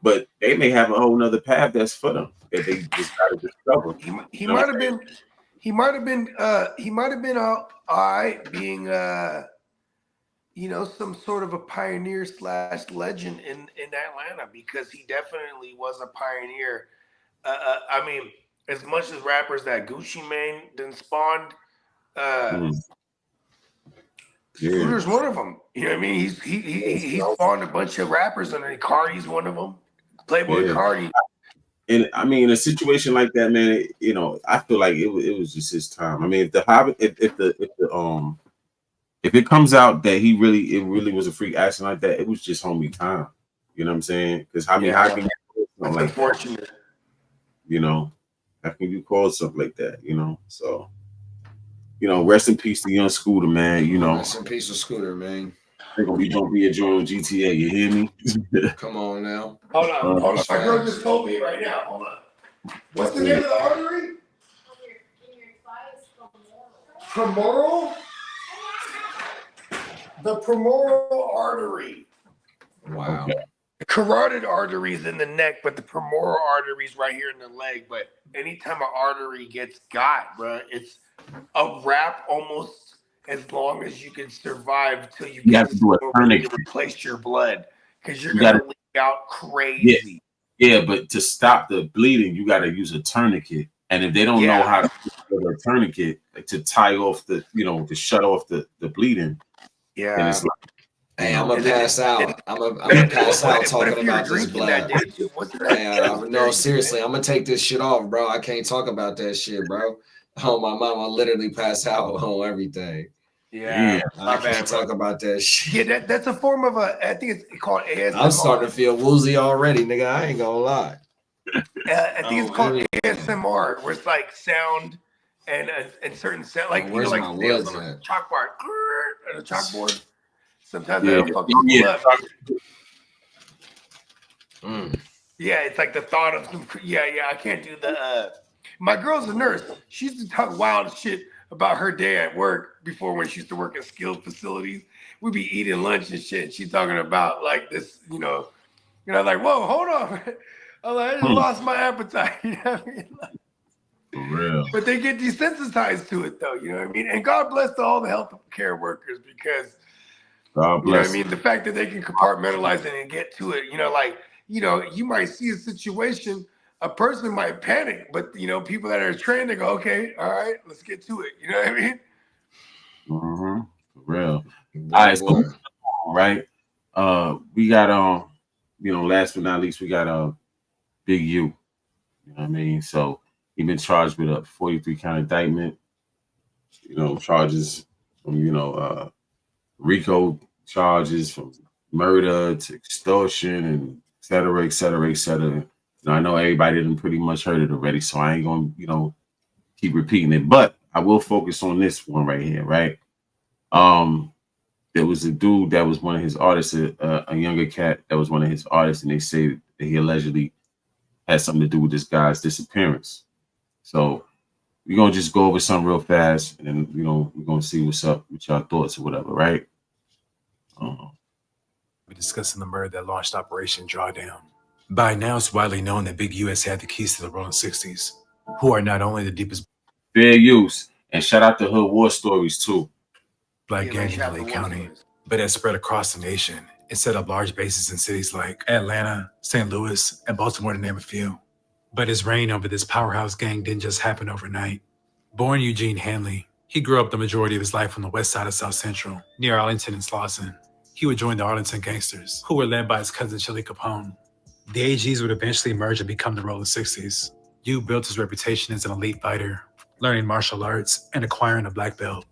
but they may have a whole nother path that's for them that they just got to discover. He might have been all right being you know, some sort of a pioneer / legend in Atlanta, because he definitely was a pioneer. I mean, as much as rappers that Gucci Mane then spawned, Scooter's one of them. You know what I mean? He spawned a bunch of rappers, and Cardi's one of them. Playboy Cardi. And I mean, in a situation like that, man, you know, I feel like it was just his time. I mean, if it comes out that it really was a freak accident like that, it was just homie time. You know what I'm saying? Because I mean, how can you that's unfortunate. You know, How can you call something like that? So rest in peace to young Scooter, man. Rest in peace with Scooter, man. They're gonna be enjoying GTA. You hear me? Come on now. Hold on. That's My girl facts. just told me right now. Hold on. What's the name of the artery? Femoral? The femoral artery. Wow. Okay. The carotid artery's in the neck, but the femoral artery's right here in the leg. But anytime an artery gets got, bro, it's a wrap almost as long as you can survive till you You get have to do a tourniquet. to replace your blood because you're You gonna gotta- leak out crazy. Yeah, but to stop the bleeding, you got to use a tourniquet. And if they don't know how to use a tourniquet, like to tie off the, to shut off the bleeding, then it's like, Hey, I'm gonna pass out. I'm gonna pass out talking about this blood. No, seriously, I'm gonna take this shit off, bro. I can't talk about that shit, bro. Oh, my mom, I literally pass out on everything. Yeah, I can't talk about that shit. Yeah, that's a form of I think it's called ASMR. I'm starting to feel woozy already, nigga. I ain't gonna lie. I think it's called ASMR, where it's like sound and certain sound, like where's like my nails woods on a at? chalkboard, on a chalkboard. Sometimes Yeah. that'll fuck people up. Mm. Yeah, it's like the thought of some. Yeah, I can't do the. My girl's a nurse. She used to talk wild shit about her day at work before when she used to work in skilled facilities. We'd be eating lunch and shit. She's talking about like this, like, whoa, hold on. I'm like, I just lost my appetite. You know what I mean? for real. But they get desensitized to it, though. You know what I mean? And God bless all the health care workers because, God you know what I bless. mean? The fact that they can compartmentalize it and get to it, you might see a situation, a person might panic, but, people that are trained, they go, okay, all right, let's get to it. You know what I mean? Mm-hmm. For real. All right, so right. We got last but not least, we got Big U. You know what I mean? So he been charged with a 43 count indictment. Charges from RICO charges, from murder to extortion, and et cetera, et cetera, et cetera. I know everybody done pretty much heard it already, so I ain't gonna keep repeating it. But I will focus on this one right here, right? There was a dude that was one of his artists, a younger cat that was one of his artists, and they say that he allegedly had something to do with this guy's disappearance. So we're gonna just go over something real fast, and then we're gonna see what's up with y'all thoughts or whatever, right? We're discussing the murder that launched Operation Drawdown. By now, it's widely known that Big U has had the keys to the Rolling 60s, who are not only the deepest fair use, and shout out to Hood War Stories too. Black gang in LA County, but has spread across the nation and set up large bases in cities like Atlanta, St. Louis, and Baltimore, to name a few. But his reign over this powerhouse gang didn't just happen overnight. Born Eugene Hanley, he grew up the majority of his life on the west side of South Central, near Arlington and Slauson. He would join the Arlington Gangsters, who were led by his cousin Chili Capone. The AGs would eventually merge and become the Rolling 60s. U built his reputation as an elite fighter, learning martial arts and acquiring a black belt.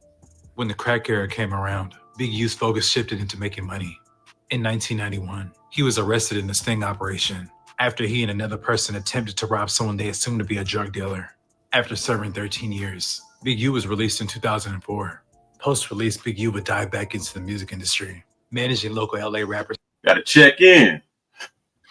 When the crack era came around, Big U's focus shifted into making money. In 1991, he was arrested in a sting operation after he and another person attempted to rob someone they assumed to be a drug dealer. After serving 13 years, Big U was released in 2004. Post-release, Big U would dive back into the music industry, managing local LA rappers. Gotta check in.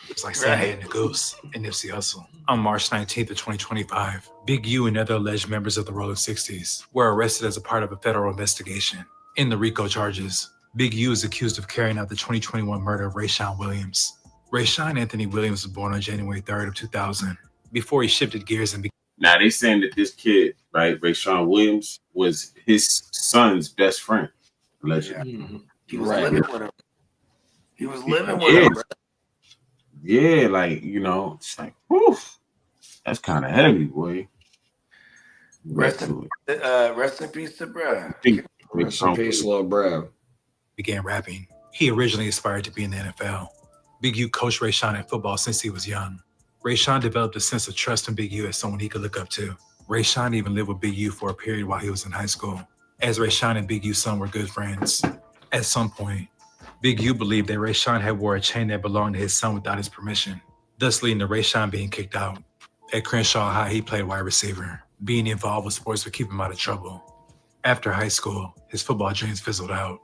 It's like Sandman and the Goose and Nipsey Hussle. On March 19th of 2025, Big U and other alleged members of the Rolling 60s were arrested as a part of a federal investigation. In the RICO charges, Big U is accused of carrying out the 2021 murder of Rayshawn Williams. Rayshawn Anthony Williams was born on January 3rd of 2000, before he shifted gears and Now they saying that this kid, right, Rayshawn Williams, was his son's best friend, allegedly. Yeah. He was living with him. He was living with him, bro. Yeah, like, it's like, whew, that's kind of heavy, boy. Rest in peace to bro. Rest in peace, little bro. Began rapping. He originally aspired to be in the NFL. Big U coached Rayshawn in football since he was young. Rayshawn developed a sense of trust in Big U as someone he could look up to. Rayshawn even lived with Big U for a period while he was in high school, as Rayshawn and Big U's son were good friends. At some point, Big U believed that Rayshawn had wore a chain that belonged to his son without his permission, thus leading to Rayshawn being kicked out. At Crenshaw High, he played wide receiver. Being involved with sports would keep him out of trouble. After high school, his football dreams fizzled out.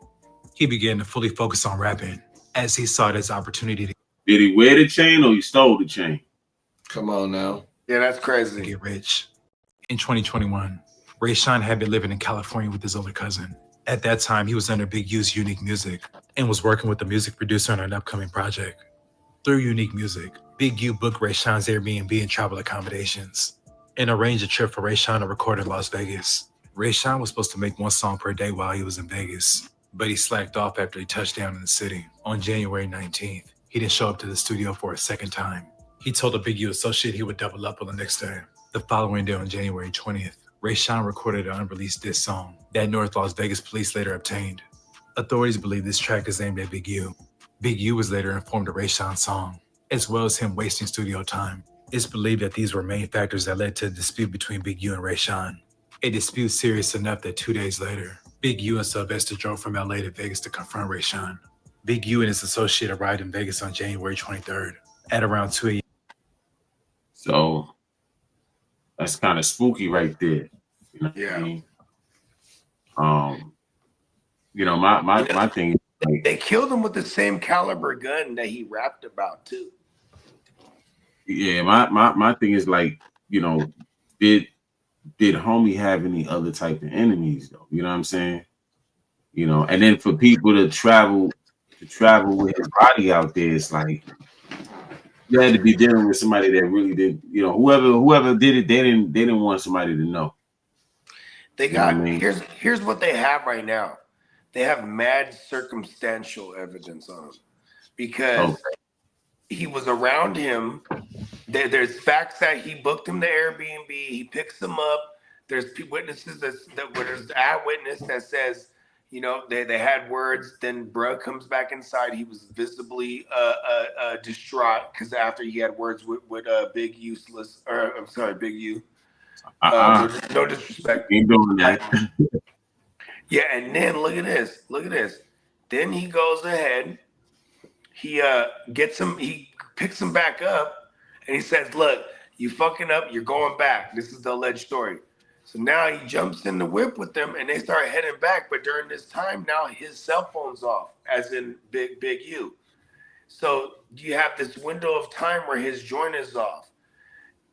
He began to fully focus on rapping as he saw his opportunity to Did he wear the chain or he stole the chain? Come on now. Yeah, that's crazy. get rich. In 2021, Rayshawn had been living in California with his older cousin. At that time, he was under Big U's Unique Music and was working with the music producer on an upcoming project. Through Unique Music, Big U booked Rayshawn's Airbnb and travel accommodations and arranged a trip for Rayshawn to record in Las Vegas. Rayshawn was supposed to make 1 song per day while he was in Vegas, but he slacked off after he touched down in the city. On January 19th, he didn't show up to the studio for a second time. He told a Big U associate he would double up on the next day. The following day, on January 20th, Rayshawn recorded an unreleased diss song that North Las Vegas police later obtained. Authorities believe this track is aimed at Big U. Big U was later informed of Rayshawn's song, as well as him wasting studio time. It's believed that these were main factors that led to the dispute between Big U and Rayshawn. A dispute serious enough that 2 days later, Big U and Sylvester drove from LA to Vegas to confront Rayshawn. Big U and his associate arrived in Vegas on January 23rd at around 2 a.m. So that's kind of spooky right there. You know what Yeah. I mean? You know, my thing is like, They killed him with the same caliber gun that he rapped about too. yeah, my thing is like, you know, did homie have any other type of enemies though? You know what I'm saying? You know, and then for people to travel with his body out there, it's like you had to be dealing with somebody that really did, you know, whoever did it, they didn't want somebody to know. They got, You know what I mean? here's what they have right now. They have mad circumstantial evidence on him because he was around him. There's facts that he booked him to Airbnb. He picks him up. There's witnesses where there's an eyewitness that says, you know, they had words. Then bruh comes back inside. He was visibly distraught because after he had words with Big U. No disrespect. Ain't doing that. Yeah, and then look at this. Then he goes ahead. He gets him. He picks him back up, and he says, "Look, you fucking up. You're going back." This is the alleged story. So now he jumps in the whip with them, and they start heading back. But during this time, now his cell phone's off, as in Big U. So you have this window of time where his joint is off.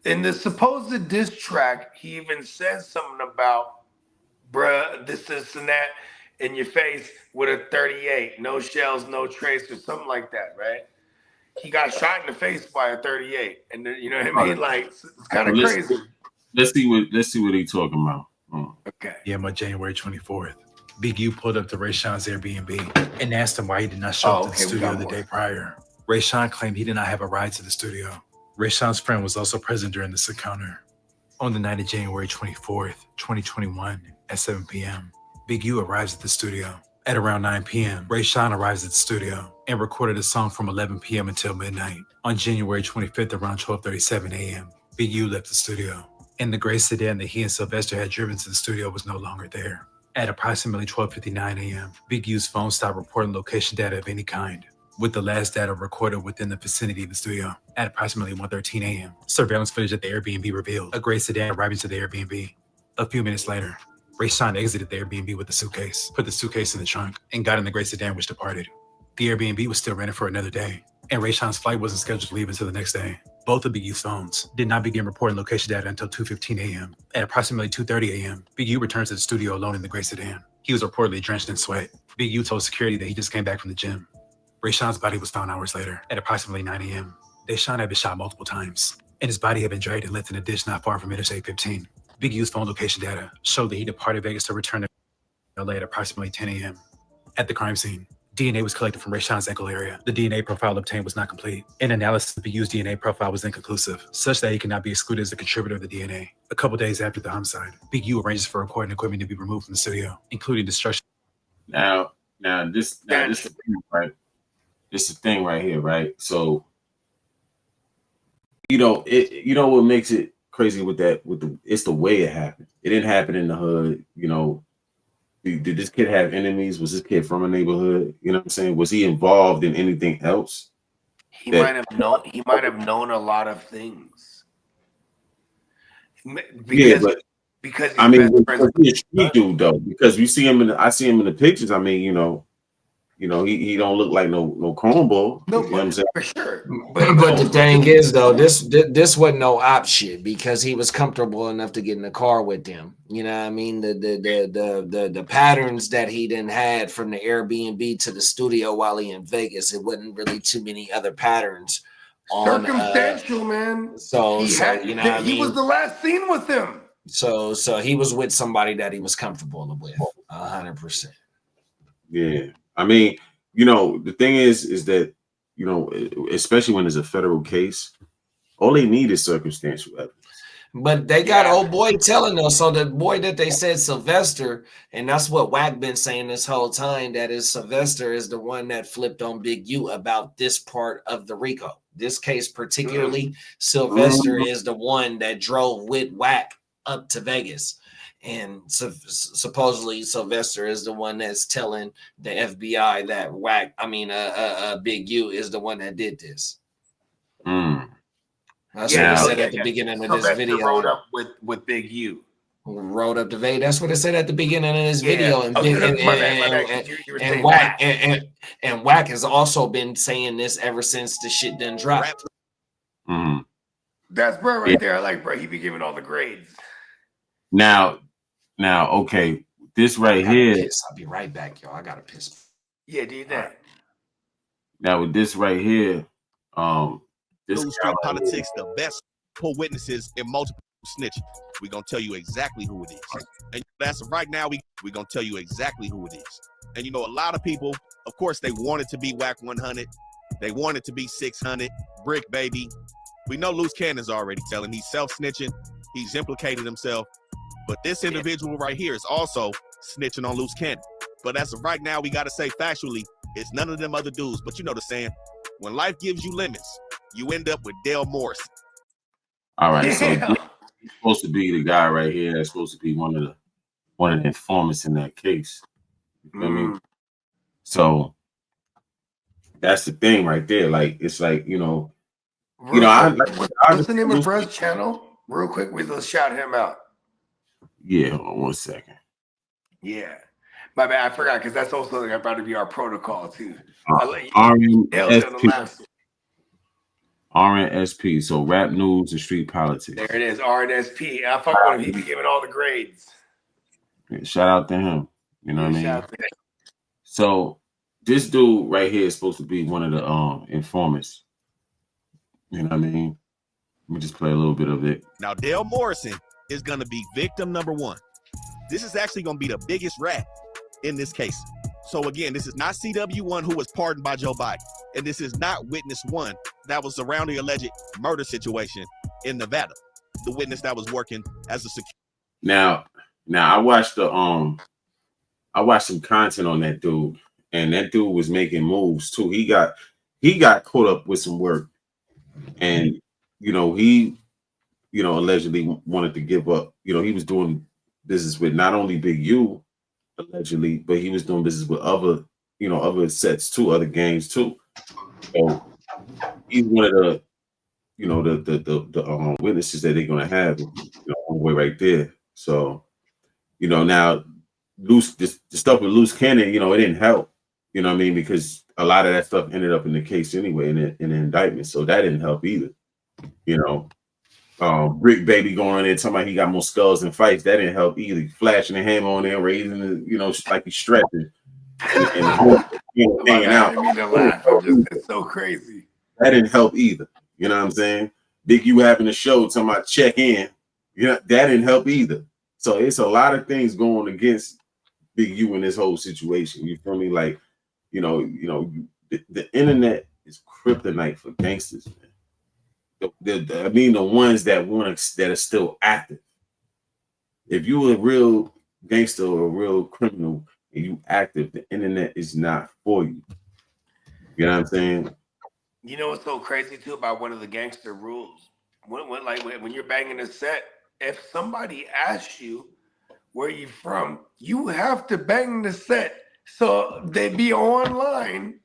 In the supposed diss track, he even says something about, bruh, this and that in your face with a 38, no shells, no trace, or something like that, right? He got shot in the face by a 38, and then, you know what I mean? Like, it's kind of crazy. Let's see what he's talking about. Okay. Yeah, on January 24th, Big U pulled up to Rayshawn's Airbnb and asked him why he did not show up to the studio the day prior. Rayshawn claimed he did not have a ride to the studio. Rayshawn's friend was also present during this encounter. On the night of January 24th, 2021, at 7 p.m., Big U arrives at the studio. At around 9 p.m., Rayshawn arrives at the studio and recorded a song from 11 p.m. until midnight. On January 25th, around 12:37 a.m., Big U left the studio, and the gray sedan that he and Sylvester had driven to the studio was no longer there. At approximately 12:59 a.m., Big U's phone stopped reporting location data of any kind, with the last data recorded within the vicinity of the studio. At approximately 1:13 a.m., surveillance footage at the Airbnb revealed a gray sedan arriving to the Airbnb. A few minutes later, Rayshawn exited the Airbnb with the suitcase, put the suitcase in the trunk, and got in the gray sedan, which departed. The Airbnb was still rented for another day, and Rayshawn's flight wasn't scheduled to leave until the next day. Both of Big U's phones did not begin reporting location data until 2:15 a.m. At approximately 2:30 a.m., Big U returns to the studio alone in the gray sedan. He was reportedly drenched in sweat. Big U told security that he just came back from the gym. Rayshawn's body was found hours later, at approximately 9 a.m. Rayshawn had been shot multiple times, and his body had been dragged and left in a ditch not far from Interstate 15. Big U's phone location data showed that he departed Vegas to return to LA at approximately 10 a.m. At the crime scene, DNA was collected from Rayshawn's ankle area. The DNA profile obtained was not complete. An analysis of Big U's DNA profile was inconclusive, such that he cannot be excluded as a contributor of the DNA. A couple days after the homicide, Big U arranges for recording equipment to be removed from the studio, including destruction. Now this is the thing, right? This is the thing right here, right? So, you know what makes it crazy with it's the way it happened. It didn't happen in the hood, you know. Did this kid have enemies? Was this kid from a neighborhood? You know what I'm saying? Was he involved in anything else? He might have known a lot of things. Yeah, because but because he's I mean, best friends. he's a street dude though, because we see him I see him in the pictures. I mean, he don't look like no cornball. No, You know what I'm saying? for sure. But the thing is, though, this wasn't no op shit because he was comfortable enough to get in the car with them. You know what I mean? The patterns that he didn't had from the Airbnb to the studio while he in Vegas, it wasn't really too many other patterns on Circumstantial, man. So He you know what I he was mean? the last seen with him. So he was with somebody that he was comfortable with, 100%. Yeah, I mean, the thing is that especially when it's a federal case, all they need is circumstantial evidence. But they got old boy telling us, so the boy that they said Sylvester, and that's what Wack been saying this whole time, that is Sylvester is the one that flipped on Big U about this part of the RICO. This case particularly, Sylvester is the one that drove with Wack up to Vegas. And supposedly Sylvester is the one that's telling the FBI that Big U is the one that did this. That's what it said at the beginning of this video. Rode up with Big U. Rode up the Vegas. That's what it said at the beginning of this video. And Wack has also been saying this ever since the shit done dropped. That's bro right there. I like bro. He be giving all the grades. Now, okay, this right here. I'll be right back, y'all. I gotta piss. Yeah, do that. Now with this right here, this street politics, the best for witnesses in multiple snitching. We're gonna tell you exactly who it is. And that's right now, we're gonna tell you exactly who it is. And a lot of people, of course, they want it to be Wack 100. They want it to be 600. Brick baby. We know Loose Cannon's already telling. He's self-snitching. He's implicated himself. But this individual right here is also snitching on Loose Cannon. But as of right now, we gotta say factually, it's none of them other dudes. But you know the saying, when life gives you limits, you end up with Dale Morrison. All right, so he's supposed to be the guy right here that's supposed to be one of the informants in that case. You know what I mean? So that's the thing right there. Like it's like what's the name of Bruh's channel? Real quick, let's shout him out. Yeah, hold on 1 second. Yeah, my bad, I forgot because that's also about to be our protocol too. RNSP, so rap news and street politics. There it is, RNSP. I fuck with him. He be giving all the grades. Yeah, shout out to him. You know what I mean? So this dude right here is supposed to be one of the informants. You know what I mean? Let me just play a little bit of it. Now, Dale Morrison is going to be victim number one. This is actually going to be the biggest rat in this case. So again, this is not CW1 who was pardoned by Joe Biden. And this is not witness one that was around the alleged murder situation in Nevada. The witness that was working as a security. Now I watched some content on that dude, and that dude was making moves too. He got caught up with some work, and he allegedly wanted to give up. He was doing business with not only Big U allegedly, but he was doing business with other sets too, other gangs too. So he's one of the witnesses that they're gonna have on the way right there. So now the stuff with Loose Cannon, it didn't help. You know what I mean? Because a lot of that stuff ended up in the case anyway, in the indictment. So that didn't help either. Brick baby going on there talking about he got more skulls than fights. That didn't help either. Flashing the hammer on there, raising the, like he's strapping. It's so crazy. That didn't help either. You know what I'm saying? Big U having a show talking about check in. That didn't help either. So it's a lot of things going against Big U in this whole situation. You feel me? Like, the internet is kryptonite for gangsters, man. The ones that are still active. If you a real gangster or a real criminal and you active, the internet is not for you. You know what I'm saying? You know what's so crazy too about one of the gangster rules? When you're banging a set, if somebody asks you where you from, you have to bang the set. So they be online,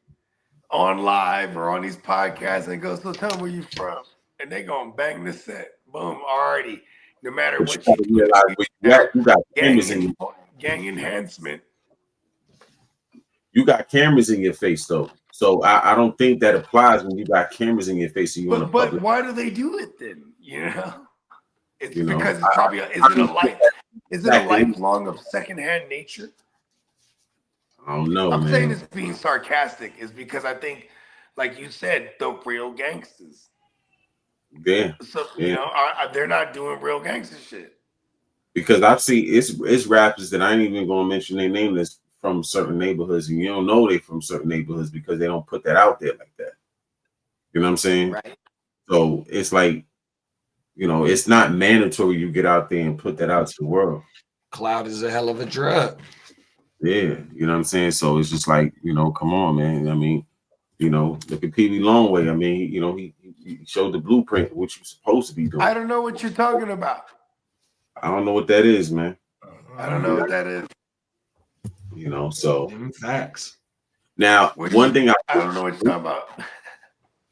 on live or on these podcasts and go, so tell them where you from. And they gonna bang the set. Boom, already. No matter But what you you gotta do, realize where you got cameras in gang enhancement. you got cameras in your face though. So I don't think that applies when you got cameras in your face and you on a But public. why do they do it then? You know, it's You know, because it's probably is it a lifelong of secondhand nature? I don't know, I'm man. saying it's being sarcastic is because I think, like you said, the real gangsters. Yeah. So Yeah. you know, they're not doing real gangster shit. Because I've seen it's rappers that I ain't even gonna mention their name that's from certain neighborhoods, and you don't know they from certain neighborhoods because they don't put that out there like that. You know what I'm saying? Right. So it's like, you know, it's not mandatory you get out there and put that out to the world. Cloud is a hell of a drug. Yeah, you know what I'm saying? So it's just like, you know, come on, man. I mean, you know, look at Pee Wee Longway. I mean, you know, he showed the blueprint, what you're supposed to be doing. I don't know what you're talking about. I don't know what that is, man. I don't know what that is. You know, so facts. Now, I one thing don't know what you're talking about.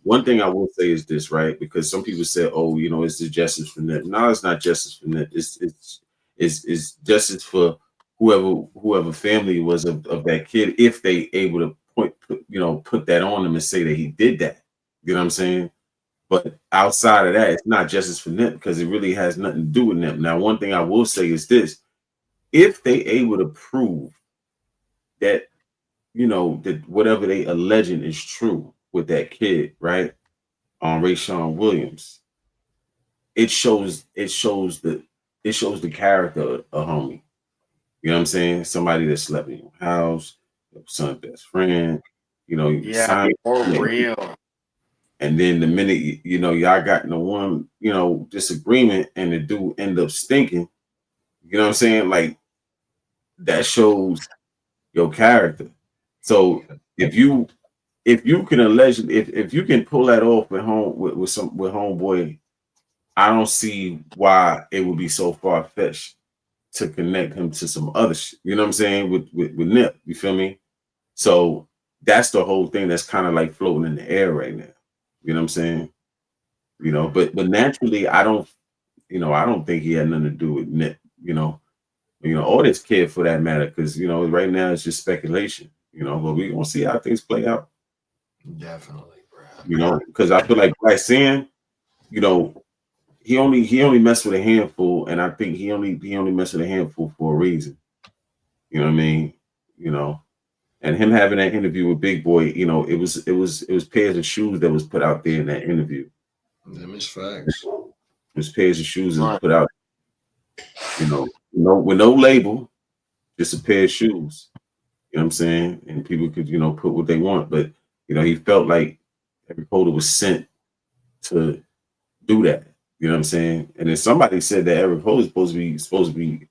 One thing I will say is this, right? Because some people say, "Oh, you know, it's the justice for Nip." No, it's not justice for Nip. It's justice for whoever family was of that kid, if they able to put that on them and say that he did that. You know what I'm saying? But outside of that, it's not justice for Nip because it really has nothing to do with Nip. Now, one thing I will say is this: if they able to prove that, you know, that whatever they alleging is true with that kid, right? On Rayshawn Williams, it shows the character of a homie. You know what I'm saying? Somebody that slept in your house, your son's best friend, you know, you Yeah, signed for it. real. And then the minute you know y'all got in the one, you know, disagreement and the dude end up stinking, you know what I'm saying? Like that shows your character. So if you can allegedly if you can pull that off with homeboy, I don't see why it would be so far fetched to connect him to some other shit. You know what I'm saying? With Nip, you feel me? So that's the whole thing that's kind of like floating in the air right now. You know what I'm saying? You know, but naturally, I don't think he had nothing to do with Nip. Or this kid for that matter, because right now it's just speculation. But we gonna see how things play out. Definitely, bro. Because I feel like Black Sin, he only messed with a handful, and I think he only messed with a handful for a reason. You know what I mean? And him having that interview with Big Boy, it was pairs of shoes that was put out there in that interview. Them is facts. It was pairs of shoes that was put out, with no label, just a pair of shoes. You know what I'm saying? And people could, put what they want, but he felt like Eric Holder was sent to do that. You know what I'm saying? And then somebody said that Eric Holder is supposed to be,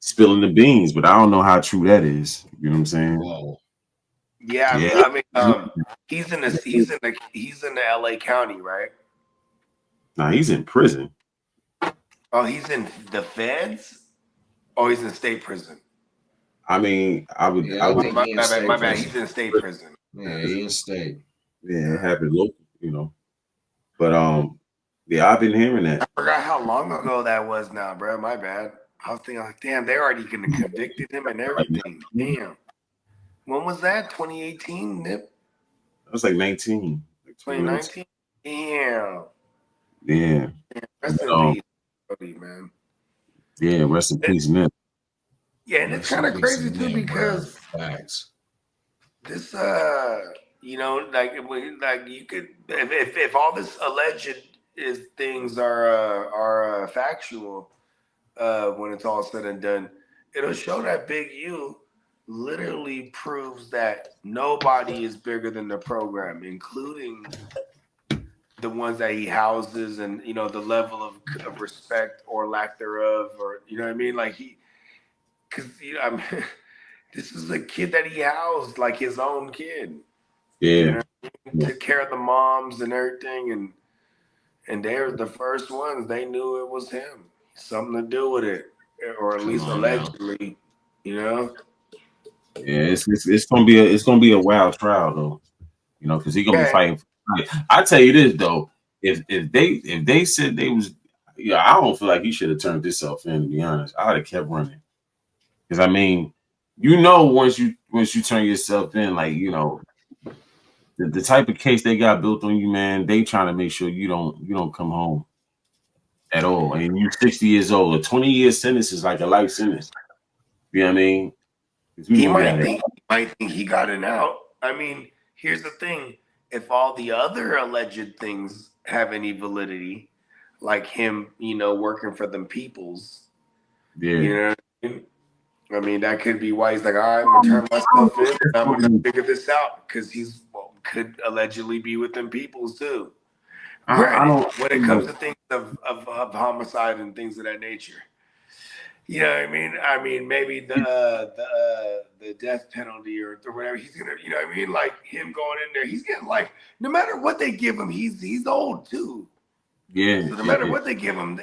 spilling the beans, but I don't know how true that is. You know what I'm saying? Whoa. Yeah, Yeah. I mean, he's in the LA County, right? Nah, he's in prison. Oh, he's in the feds? Oh, he's in state prison. I mean, I would. My bad. He's in state prison. Yeah, he's in state. Yeah, it happened local, But yeah, I've been hearing that. I forgot how long ago that was now, bro. My bad. I was thinking, like, damn, they already gonna convicted him and everything. Damn. When was that? 2018, Nip? That was like 19. Like 2019? Damn. Yeah. Rest in peace, buddy, man. Yeah, rest in peace, Nip. Yeah, and it's kind of crazy too because facts. This like you could if all this alleged things are factual, when it's all said and done, it'll show that Big U literally proves that nobody is bigger than the program, including the ones that he houses, and the level of respect or lack thereof, or you know what I mean, like because I mean, this is a kid that he housed like his own kid. Yeah. Took care of the moms and everything, and they're the first ones. They knew it was him. Something to do with it, or at least allegedly. Yeah, it's gonna be a wild trial though. Because he's gonna be fighting. I tell you this though, if they said they was, yeah, I don't feel like he should have turned himself in. To be honest, I'd have kept running. Because I mean, once you turn yourself in, like the type of case they got built on you, man, they trying to make sure you don't come home at all. And you're 60 years old. A 20-year sentence is like a life sentence. You know what I mean? He might think he got it out. I mean, here's the thing: if all the other alleged things have any validity, like him, working for them peoples, Yeah. I mean, that could be why he's like, all right, I'm gonna turn myself in. And I'm gonna figure this out because could allegedly be with them peoples too. Granted, when it comes to things of homicide and things of that nature. You know what I mean? I mean, maybe the death penalty or whatever. He's gonna, you know what I mean? Like him going in there, he's getting like no matter what they give him, he's old too. Yeah. So no matter what they give him,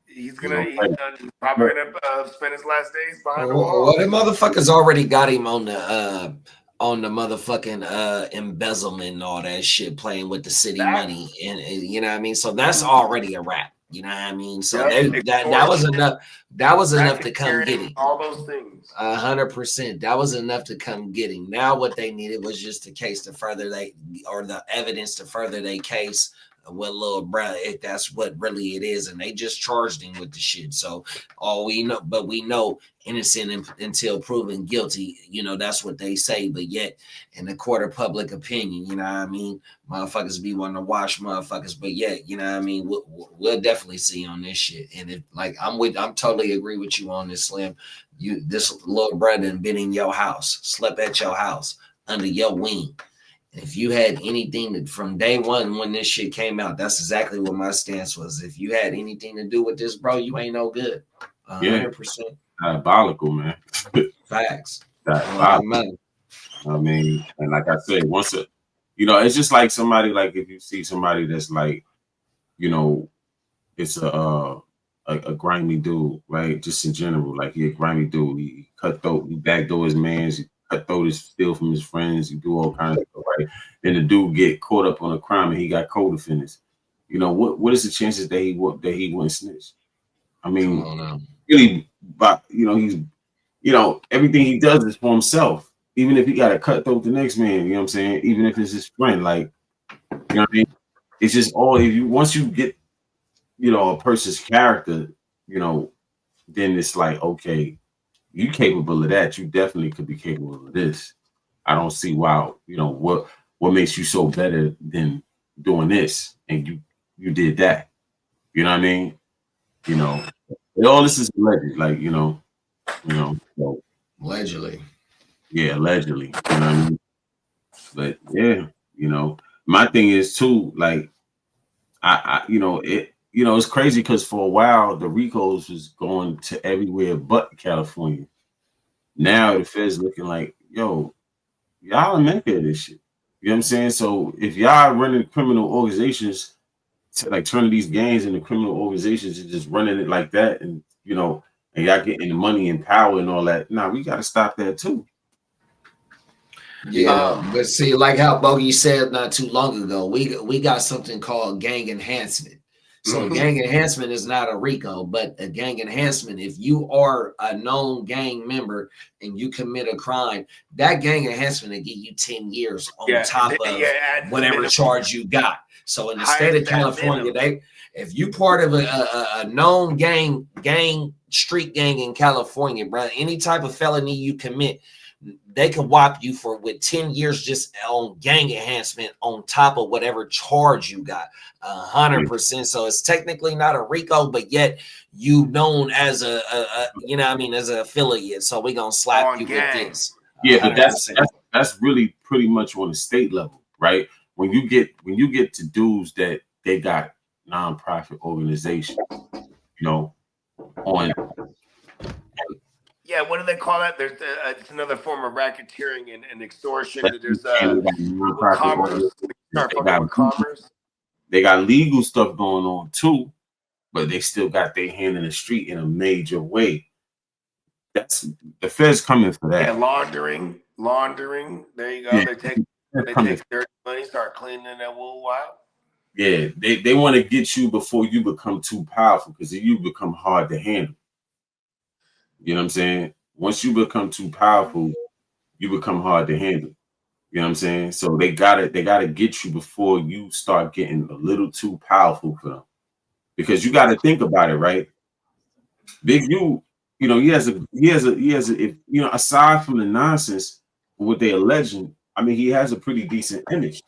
he's probably gonna spend his last days behind the wall. Well, the motherfuckers already got him on the motherfucking embezzlement and all that shit, playing with the city money, and you know what I mean. So that's already a wrap. You know what I mean? So that was enough. That was enough to come get him. All those things. 100%. That was enough to come get him. Now what they needed was just the case to further the evidence to further their case with little brother, if that's what really it is, and they just charged him with the shit. So all we know innocent until proven guilty. That's what they say. But yet, in the court of public opinion, you know what I mean, motherfuckers be wanting to watch motherfuckers. But yet, you know what I mean, we'll definitely see on this shit. And if I'm totally agree with you on this, Slim. This little brother been in your house, slept at your house, under your wing. If you had anything from day one when this shit came out, that's exactly what my stance was. If you had anything to do with this, bro, you ain't no good. 100%. Diabolical, man. Facts. Diabolical. I mean, and like I said, it's just like somebody, like if you see somebody that's like, it's a grimy dude, right? Just in general, like he a grimy dude. He cutthroat, he backdoor his mans, he cutthroat his steal from his friends, he do all kinds of stuff, right? Then the dude get caught up on a crime and he got co-defendants. What is the chances that he wouldn't snitch? I mean, really, but he's everything he does is for himself. Even if he got to cutthroat the next man, you know what I'm saying? Even if it's his friend, like you know what I mean? It's just once you get a person's character, then it's like, okay, you capable of that. You definitely could be capable of this. I don't see why, what makes you so better than doing this and you did that. You know what I mean? All this is alleged, like, so, allegedly. Yeah, allegedly. You know what I mean? But yeah, my thing is too, like, it's crazy because for a while the Ricos was going to everywhere but California. Now the Fed's looking like, yo, y'all are making this shit. You know what I'm saying? So if y'all running criminal organizations, like turning these gangs into criminal organizations and just running it like that, and and y'all getting the money and power and all that, we got to stop that too. Yeah, but see, like how Bogey said not too long ago, we got something called gang enhancement. So gang enhancement is not a RICO, but a gang enhancement. If you are a known gang member and you commit a crime, that gang enhancement will give you 10 years on top of whatever charge you got. So in the state of California, if you part of a known gang, street gang in California, bro, any type of felony you commit, they can whop you with 10 years just on gang enhancement on top of whatever charge you got. 100%. So it's technically not a RICO, but yet you known as as an affiliate. So we're gonna slap you with this. Yeah, but that's really pretty much on the state level, right? When you get to dudes that they got nonprofit organizations, on. Yeah, what do they call that? There's it's another form of racketeering and extortion. There's commerce. They got legal stuff going on too, but they still got their hand in the street in a major way. That's the Fed's coming for that. Yeah, laundering. There you go. Yeah. They take dirty money, start cleaning that wool out. Yeah, they want to get you before you become too powerful, because you become hard to handle. You know what I'm saying? Once you become too powerful, you become hard to handle. You know what I'm saying? So they gotta get you before you start getting a little too powerful for them. Because you gotta think about it, right? Big U, he has a, if, aside from the nonsense, what they alleging, I mean, he has a pretty decent image.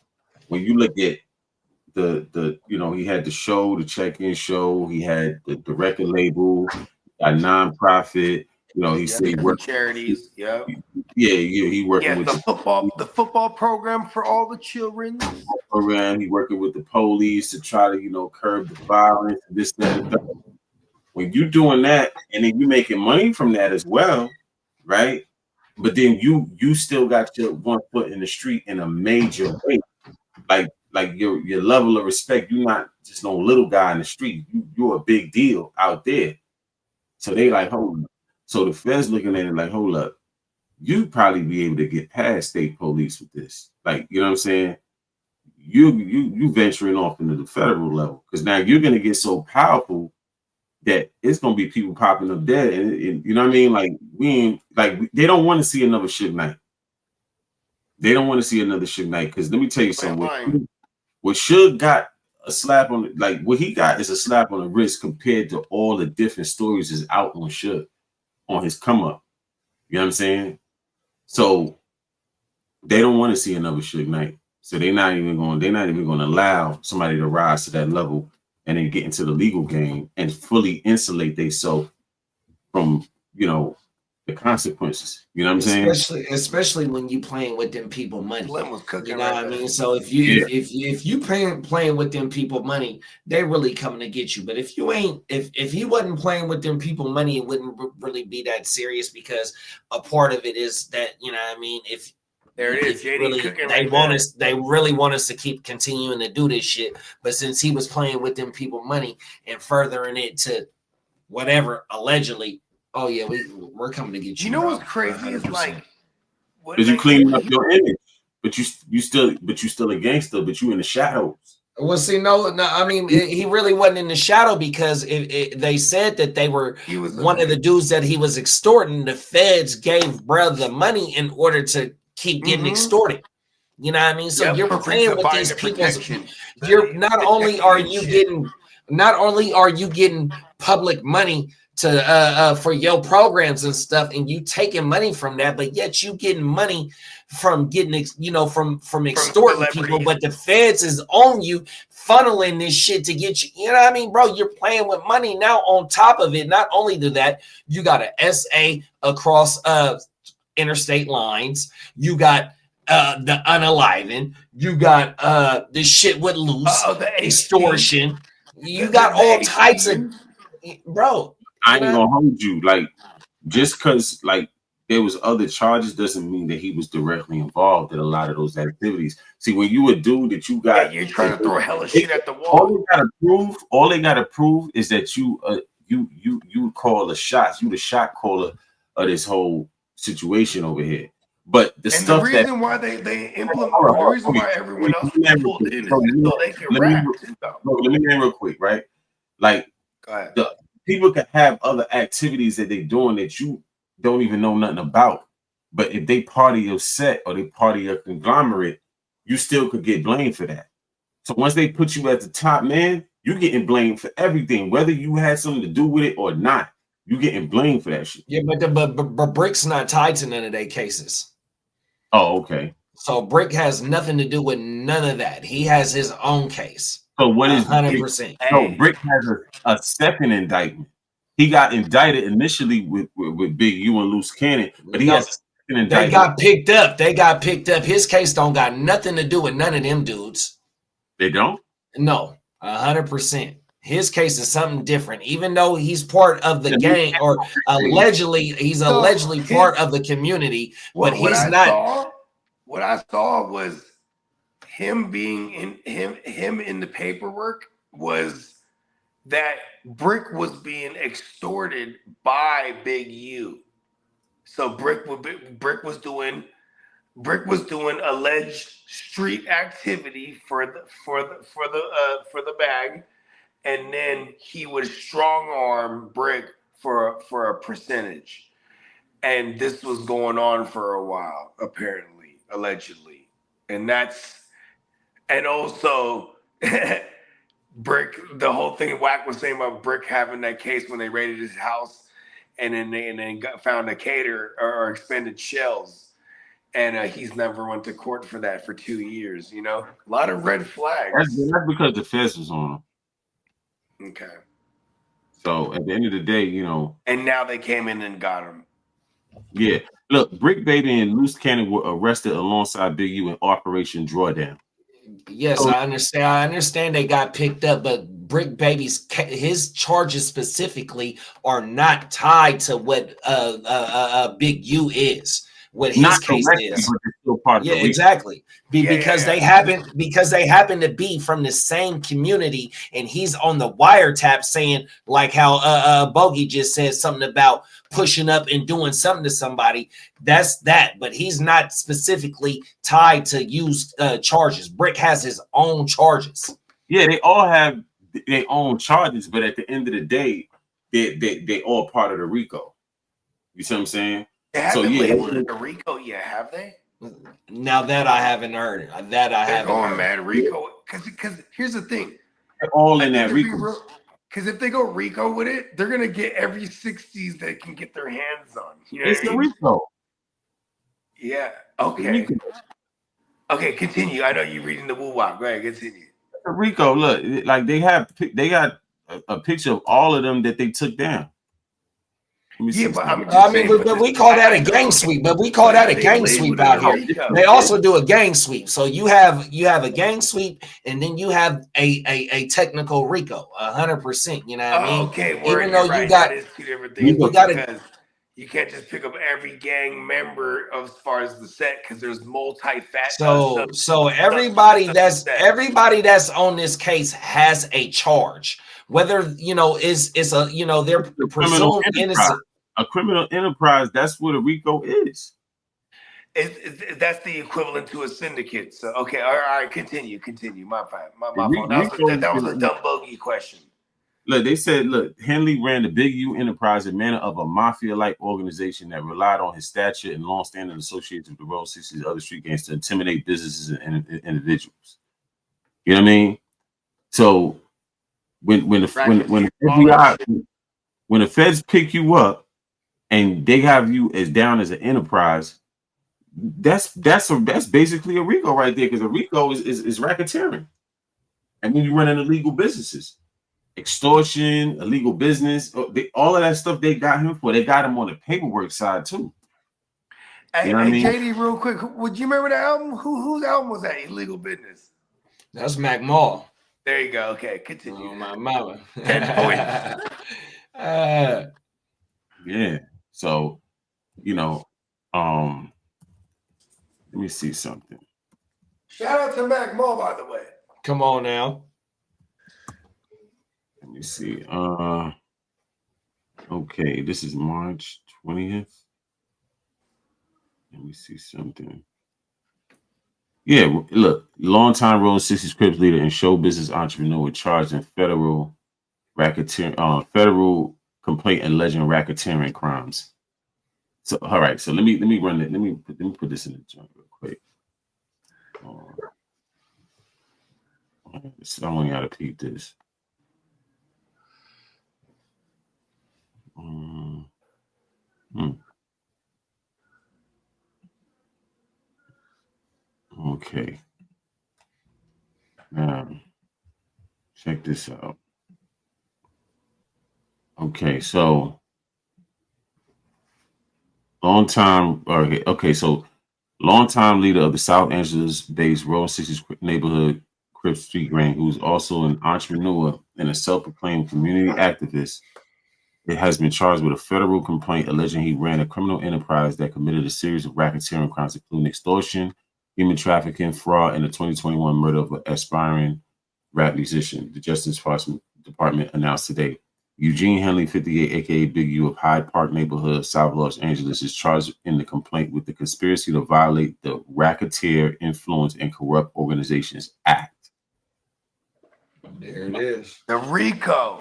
When you look at he had the show, the check-in show, he had the record label, a nonprofit, he Yeah, said he different worked, charities. Yeah. he working Yes, with the football program for all the children. program, he working with the police to try to, curb the violence, this, that, and the third. When you doing that, and then you making money from that as well, right? But then you still got your one foot in the street in a major way. Like your level of respect, you're not just no little guy in the street. You're a big deal out there. So they like, hold up. So the feds looking at it like, hold up, you probably be able to get past state police with this. Like, you know what I'm saying? You venturing off into the federal level, because now you're gonna get so powerful that it's gonna be people popping up dead, and you know what I mean? Like we ain't like they don't want to see another Suge Knight. They don't want to see another Suge Knight, because let me tell you something. What Suge got a slap on, like what he got is a slap on the wrist compared to all the different stories is out on Suge on his come up. You know what I'm saying? So they don't want to see another Suge Knight. So they're not even going to allow somebody to rise to that level and then get into the legal game and fully insulate themselves from, the consequences. You know what I'm saying? Especially when you playing with them people money. Slim was cooking You know right what I there. mean? So if you playing with them people money, they really coming to get you. But if you ain't, if he wasn't playing with them people money, it wouldn't really be that serious, because a part of it is that, you know what I mean, if There it is, JD really cooking they right want there. us, they really want us to keep continuing to do this shit. But since he was playing with them people money and furthering it to whatever allegedly, oh yeah, we're coming to get you. You know bro. what's crazy is 100%. like, Because you cleaning up your image, but you still a gangster, but you in the shadows. Well, see, no, I mean, he really wasn't in the shadow, because they said that they were one of the dudes that he was extorting. The feds gave bruh the money in order to keep getting extorted. You know what I mean? So you're playing with these people's. You're not only are you getting public money to for your programs and stuff, and you taking money from that, but yet you getting money from getting from extorting people. But the feds is on you, funneling this shit to get you. You know what I mean, bro? You're playing with money now. On top of it, not only do that, you got a SA across interstate lines. You got the unalivened. You got this shit with loose extortion. You got all types of, bro. I ain't gonna hold you. Like, just because like there was other charges doesn't mean that he was directly involved in a lot of those activities. See, when you a dude that you got, you're trying to throw hella shit at the wall. All they gotta prove is that you call the shots. You the shot caller of this whole situation over here. But the stuff the reason why they implement, the reason why everyone else pulled in is so they can rap too, though. Let me name real quick, right? Like, the people can have other activities that they're doing that you don't even know nothing about. But if they part of your set or they part of your conglomerate, you still could get blamed for that. So once they put you at the top, man, you're getting blamed for everything, whether you had something to do with it or not. You're getting blamed for that shit. Yeah, but Brick's not tied to none of their cases. Oh, okay. So Brick has nothing to do with none of that. He has his own case. So what is 100%? No, Brick has a second indictment. He got indicted initially with Big U and Loose Cannon, but he has a second indictment. They got picked up. They got picked up. His case don't got nothing to do with none of them dudes. They don't? No, 100%. His case is something different. Even though he's part of the gang, or allegedly part of the community, but he's not. What I saw was him being him in the paperwork was that Brick was being extorted by Big U. So Brick was doing Brick was doing alleged street activity for the bag, and then he would strong arm Brick for a percentage. And this was going on for a while, apparently, allegedly. And also Brick, the whole thing Wack was saying about Brick having that case when they raided his house and then found a cater or expended shells. And he's never went to court for that for 2 years, you know? A lot of red flags. That's because the feds was on him. Okay. So at the end of the day, you know. And now they came in and got him. Yeah. Look, Brick Baby and Loose Cannon were arrested alongside Big U in Operation Drawdown. Yes, I understand. I understand they got picked up, but Brick Baby's his charges specifically are not tied to what Big U is. What his case is. Yeah, exactly. Because they happen to be from the same community, and he's on the wiretap saying, like how Bogey just said something about pushing up and doing something to somebody. That's that, but he's not specifically tied to use charges. Brick has his own charges. Yeah, they all have their own charges, but at the end of the day, they all part of the RICO. You see what I'm saying? They haven't labeled it a RICO yet, have they? Now that I haven't heard. That I haven't heard. Man, RICO. Because here's the thing. They're all in that RICO. Because if they go RICO with it, they're gonna get every 60s they can get their hands on. You know it's a RICO. Yeah. Okay. Okay, continue. I know you're reading the woo wop. Go ahead, continue. A RICO, look, like they got a picture of all of them that they took down. Yeah, but but we call that a gang sweep. But we call that a gang sweep out here. They also do a gang sweep. So you have a gang sweep, and then you have a technical RICO, 100%. You know what I mean? Okay, even though you got two different things. Because you can't just pick up every gang member as far as the set because there's multi-fat. So everybody that's on this case has a charge. Whether is a they're presumed innocent. A criminal enterprise, that's what a RICO is. That's the equivalent to a syndicate. So okay, all right, continue. My fault. That was a dumb bogey question. Look, they said, Henley ran the Big U enterprise in manner of a mafia-like organization that relied on his stature and long-standing association with the Road 60s and other street gangs to intimidate businesses and individuals. You know what I mean? So when the feds pick you up and they have you as down as an enterprise, that's basically a RICO right there, because a RICO is racketeering. And when you run illegal businesses, extortion, illegal business, all of that stuff they got him for. They got him on the paperwork side too. Hey, JD, real quick, would you remember the album? Whose album was that? Illegal Business. That's Mac Mall. There you go. Okay, continue. Oh, my mama. 10 points. Yeah. So, let me see something. Shout out to Mac Mall, by the way. Come on now. Let me see. Okay, this is March 20th. Let me see something. Yeah, look, longtime Road 60s Crips leader and show business entrepreneur charged in federal racketeering, federal complaint and alleged racketeering crimes. So, all right. So let me run it. Let me put this in the joint real quick. Someone got to peep this. Okay. Now, check this out. Okay, so longtime leader of the South Angeles-based Road 60s neighborhood Crips Street Gang, who's also an entrepreneur and a self-proclaimed community activist, it has been charged with a federal complaint alleging he ran a criminal enterprise that committed a series of racketeering crimes, including extortion, human trafficking, fraud, and the 2021 murder of an aspiring rap musician. The Justice Department announced today. Eugene Henley, 58, aka Big U of Hyde Park neighborhood, South Los Angeles, is charged in the complaint with the conspiracy to violate the Racketeer Influence and Corrupt Organizations Act. There it is. The RICO.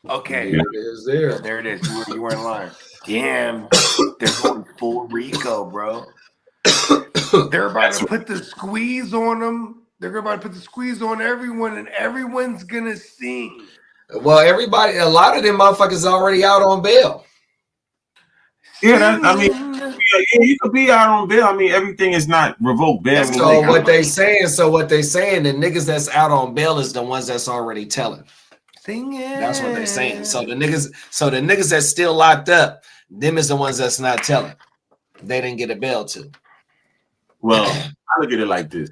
Okay. There it is. There. There it is. You weren't lying. Damn. They're going full RICO, bro. They're about to put the squeeze on them. They're about to put the squeeze on everyone, and everyone's gonna sing. Well, everybody, a lot of them motherfuckers already out on bail. Yeah, you could be out on bail. I mean, everything is not revoked bail. So what they saying? The niggas that's out on bail is the ones that's already telling. Singing. That's what they're saying. So the niggas that's still locked up, them is the ones that's not telling. They didn't get a bail too. Well, I look at it like this.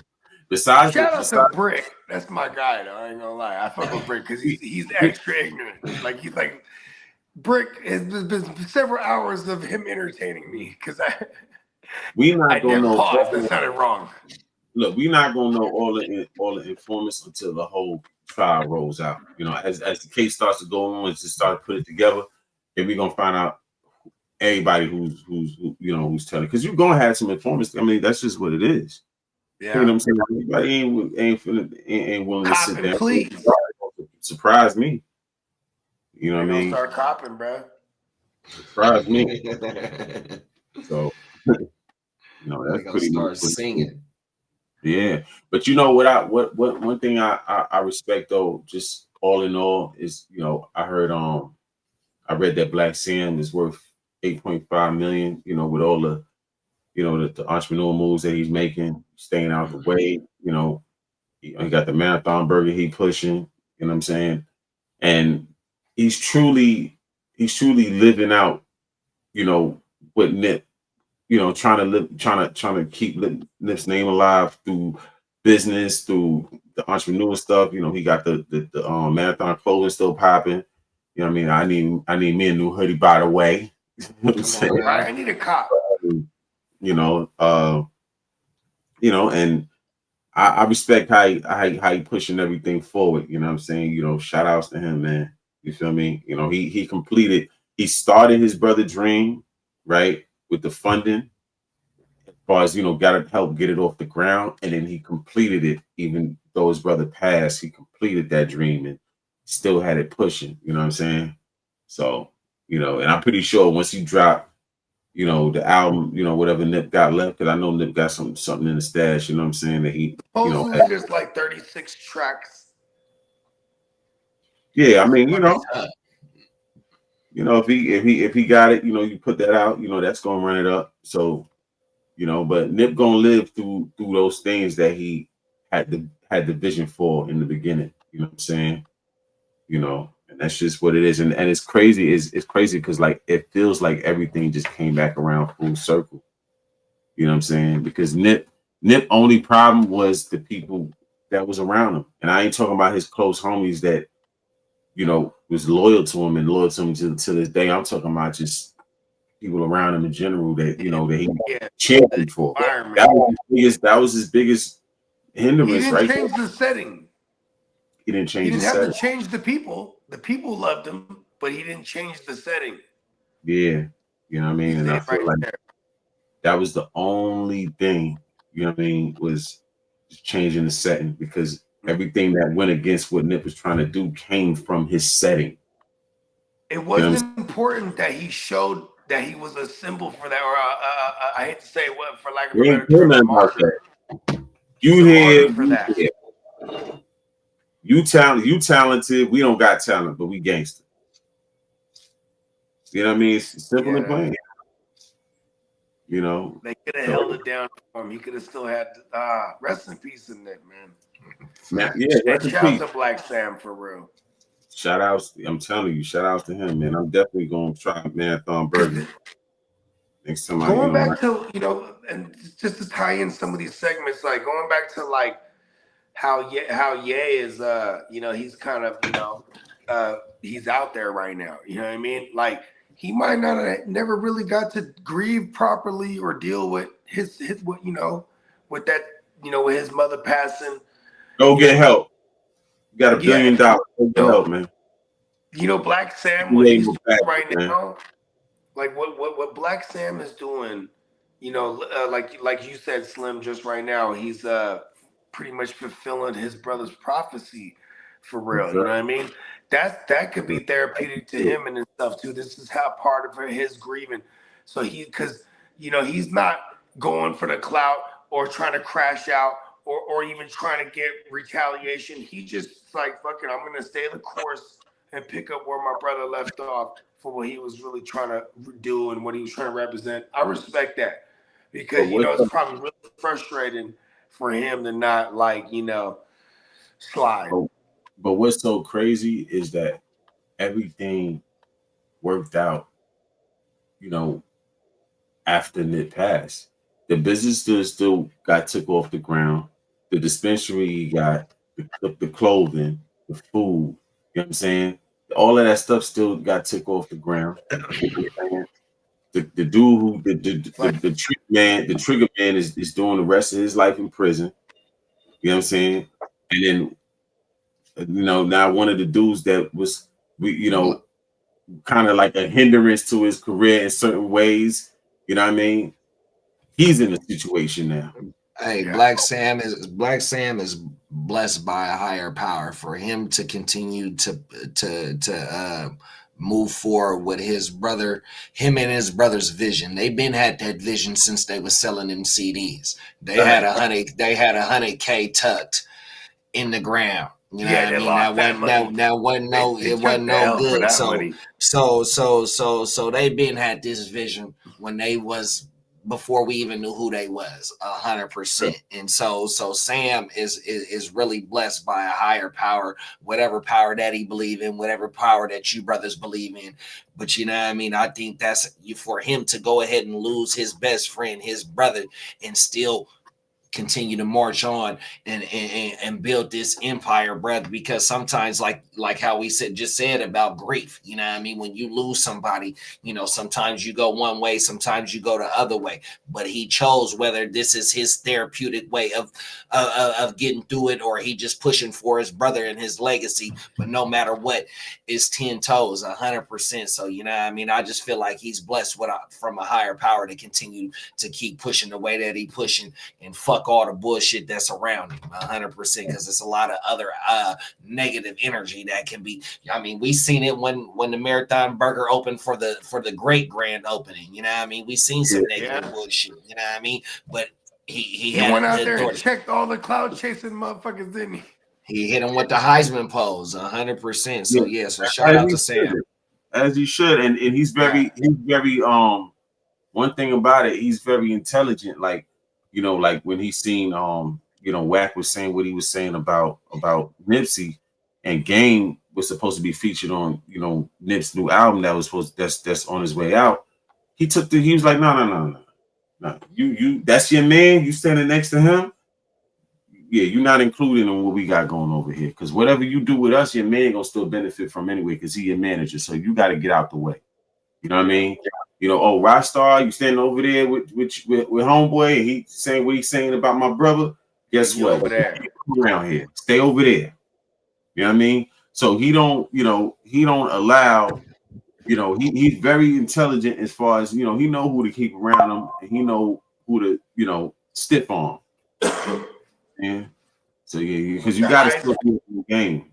Besides, shout out to Brick. That's my guy, though. I ain't gonna lie. I fuck with Brick because he's extra ignorant. Like he's like Brick. Has been several hours of him entertaining me because I gonna know. That sounded wrong. Look, we're not gonna know all the informants until the whole trial rolls out. You know, as the case starts to go on, just start to put it together, and we're gonna find out everybody who's telling. Because you're gonna have some informants. I mean, that's just what it is. Yeah. You know what I'm saying? Everybody ain't willing to sit there. Please. Surprise me. You know what I mean? Start copping, bro. Surprise me. So, that's pretty much singing. Yeah, but you know what? One thing I respect though, just all in all, is I heard I read that Black Sam is worth 8.5 million. With all the the entrepreneurial moves that he's making, staying out of the way. He got the marathon burger he pushing. You know what I'm saying? And he's truly living out. What Nip. Trying to keep Nip's name alive through business, through the entrepreneurial stuff. He got the marathon clothing still popping. You know what I mean? I need me a new hoodie, by the way. I need a cop. And I respect how he pushing everything forward. You know what I'm saying? Shout outs to him, man. You feel me? He started his brother dream, right? With the funding, as far as got to help get it off the ground, and then he completed it. Even though his brother passed, he completed that dream and still had it pushing. You know what I'm saying? So, and I'm pretty sure once he dropped, the album, whatever Nip got left, because I know Nip got something in the stash. You know what I'm saying? That he, supposedly there's like 36 tracks. Yeah, I mean, if he got it, you put that out, that's gonna run it up. So, but Nip gonna live through those things that he had the vision for in the beginning. You know what I'm saying? And that's just what it is. And it's crazy. It's crazy because like it feels like everything just came back around full circle. You know what I'm saying? Because Nip only problem was the people that was around him, and I ain't talking about his close homies that was loyal to him and loyal to him to this day. I'm talking about just people around him in general that that he championed for. That was his biggest hindrance. He didn't change the setting. He didn't change. He didn't have to change the people. The people loved him, but he didn't change the setting. Yeah, you know what I mean. And I feel like that was the only thing. You know what I mean, was just changing the setting, because everything that went against what Nip was trying to do came from his setting. It wasn't important that he showed that he was a symbol for that, or I hate to say what, for lack of a better term, martyr. You here for that? You talented. We don't got talent, but we gangster. You know what I mean? It's simple and plain. They could have held it down for him. He could have still had rest in peace in Nip, man. Yeah, shout out to Black Sam for real. Shout outs, I'm telling you, shout outs to him, man. I'm definitely gonna try Marathon Burger next time. Going back to and just to tie in some of these segments, like going back to like how Ye is, he's kind of he's out there right now. You know what I mean? Like he might not have never really got to grieve properly or deal with his with that with his mother passing. Go get help. You got $1 billion. Go get help, man. You know, Black Sam, what he's Label doing back, right man. now, like what Black Sam is doing, you know, like you said, Slim, just right now, he's pretty much fulfilling his brother's prophecy for real. You know what I mean? That could be therapeutic to him and stuff too. This is how part of his grieving. So because you know he's not going for the clout or trying to crash out or even trying to get retaliation. He just like fuck it, I'm gonna stay the course and pick up where my brother left off for what he was really trying to do and what he was trying to represent. I respect that because you know it's probably really frustrating for him to not like slide. But what's so crazy is that everything worked out, you know, after Nip passed. The business still got took off the ground. The dispensary got the clothing, the food. You know what I'm saying? All of that stuff still got took off the ground. You know what I'm saying? The dude who the trigger man is doing the rest of his life in prison. You know what I'm saying? And then now one of the dudes that was kind of like a hindrance to his career in certain ways. You know what I mean? He's in a situation now. Hey, Black Sam is blessed by a higher power for him to continue to move forward with his brother, him and his brother's vision. They've been had that vision since they was selling them CDs. They had 100K tucked in the ground. You know what I mean? It wasn't no good. So they been had this vision when they was before we even knew who they was 100%. And so Sam is really blessed by a higher power, whatever power that he believe in, whatever power that you brothers believe in. But you know what I mean? I think that's for him to go ahead and lose his best friend, his brother, and still continue to march on and build this empire, brother, because sometimes like how we just said about grief, you know what I mean, when you lose somebody, sometimes you go one way, sometimes you go the other way, but he chose whether this is his therapeutic way of getting through it or he just pushing for his brother and his legacy. But no matter what, it's 10 toes 100%. So you know what I mean, I just feel like he's blessed from a higher power to continue to keep pushing the way that he pushing and fuck all the bullshit that's around him 100%, because there's a lot of other negative energy that can be. I mean, we seen it when the Marathon Burger opened for the great grand opening. You know what I mean? We seen some negative bullshit. You know what I mean? But he went out there and checked all the cloud chasing motherfuckers, didn't he? He hit him with the Heisman pose 100%. So so shout out to Sam. As he should, and he's very one thing about it, he's very intelligent. Like like when he seen Wack was saying what he was saying about Nipsey, and Game was supposed to be featured on Nip's new album that's on his way out. He was like, no, you that's your man, you standing next to him, you're not included in what we got going over here, because whatever you do with us, your man gonna still benefit from anyway, because he your manager, so you got to get out the way. You know what I mean? Oh, Rockstar, you standing over there with homeboy, and he saying what he's saying about my brother. Guess what? Over there. Around here, stay over there. You know what I mean? So he don't allow. He's very intelligent as far as he know who to keep around him, and he know who to stiff on. Yeah. So because you got to still be up on game.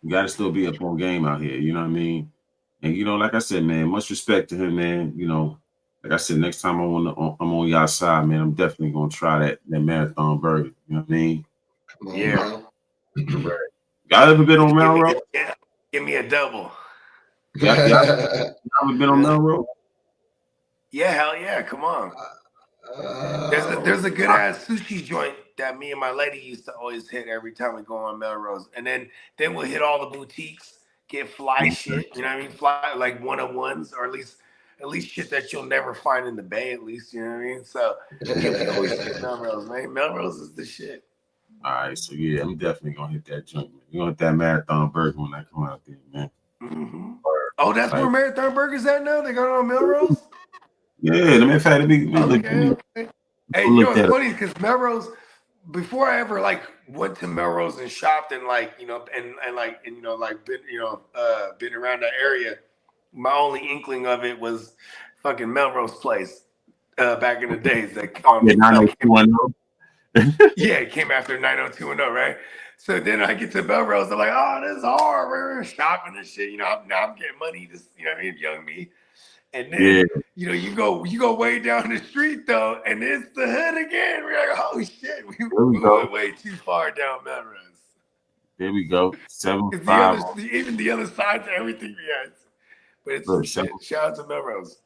You got to still be up on game out here. You know what I mean? And like I said, man, much respect to him, man. Like I said, next time I'm on y'all side, man, I'm definitely gonna try that Marathon Burger. You know what I mean? Yeah. Y'all ever been on Melrose? Give me a double. Y'all ever been on Melrose? Yeah, hell yeah, come on. There's a good ass sushi joint that me and my lady used to always hit every time we go on Melrose, and then we'll hit all the boutiques. Get fly shit, you know what I mean? Fly like one-on-ones, or at least shit that you'll never find in the Bay, at least, you know what I mean? So yeah, we always hit Melrose, man. Melrose is the shit. All right, so yeah, I'm definitely gonna hit that joint. You're gonna hit that Marathon Burger when I come out there, man. Mm-hmm. Oh, that's where Marathon Burger's at now? They got it on Melrose? Yeah, in fact, okay. Hey, you know what's funny? Because before I ever like went to Melrose and shopped and like and been around that area, my only inkling of it was fucking Melrose Place back in the days. Like Yeah, 90210. yeah, it came after 90210, right? So then I get to Melrose, I'm like, oh, this is hard. We're shopping and shit. Now I'm getting money. Just young me. And then you go way down the street though, and it's the hood again. We're like, oh shit, we went way too far down Melrose. There we go. Even the other side to everything we had. But it's some shit. Shout out to Melrose.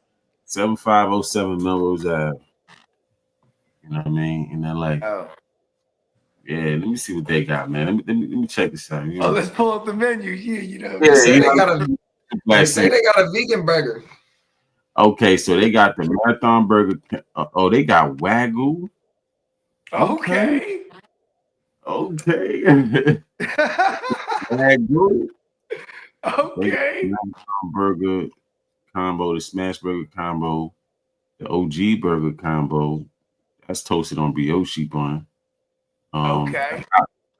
7507 Melrose Ave. You know what I mean? And then like, yeah, let me see what they got, man. Let me check this out. Let's pull up the menu. Yeah, They say they got a vegan burger. Okay, so they got the Marathon Burger. Oh, they got Wagyu. Okay. Wagyu. Okay. Marathon Burger combo, the Smash Burger combo, the OG Burger combo. That's toasted on brioche bun. A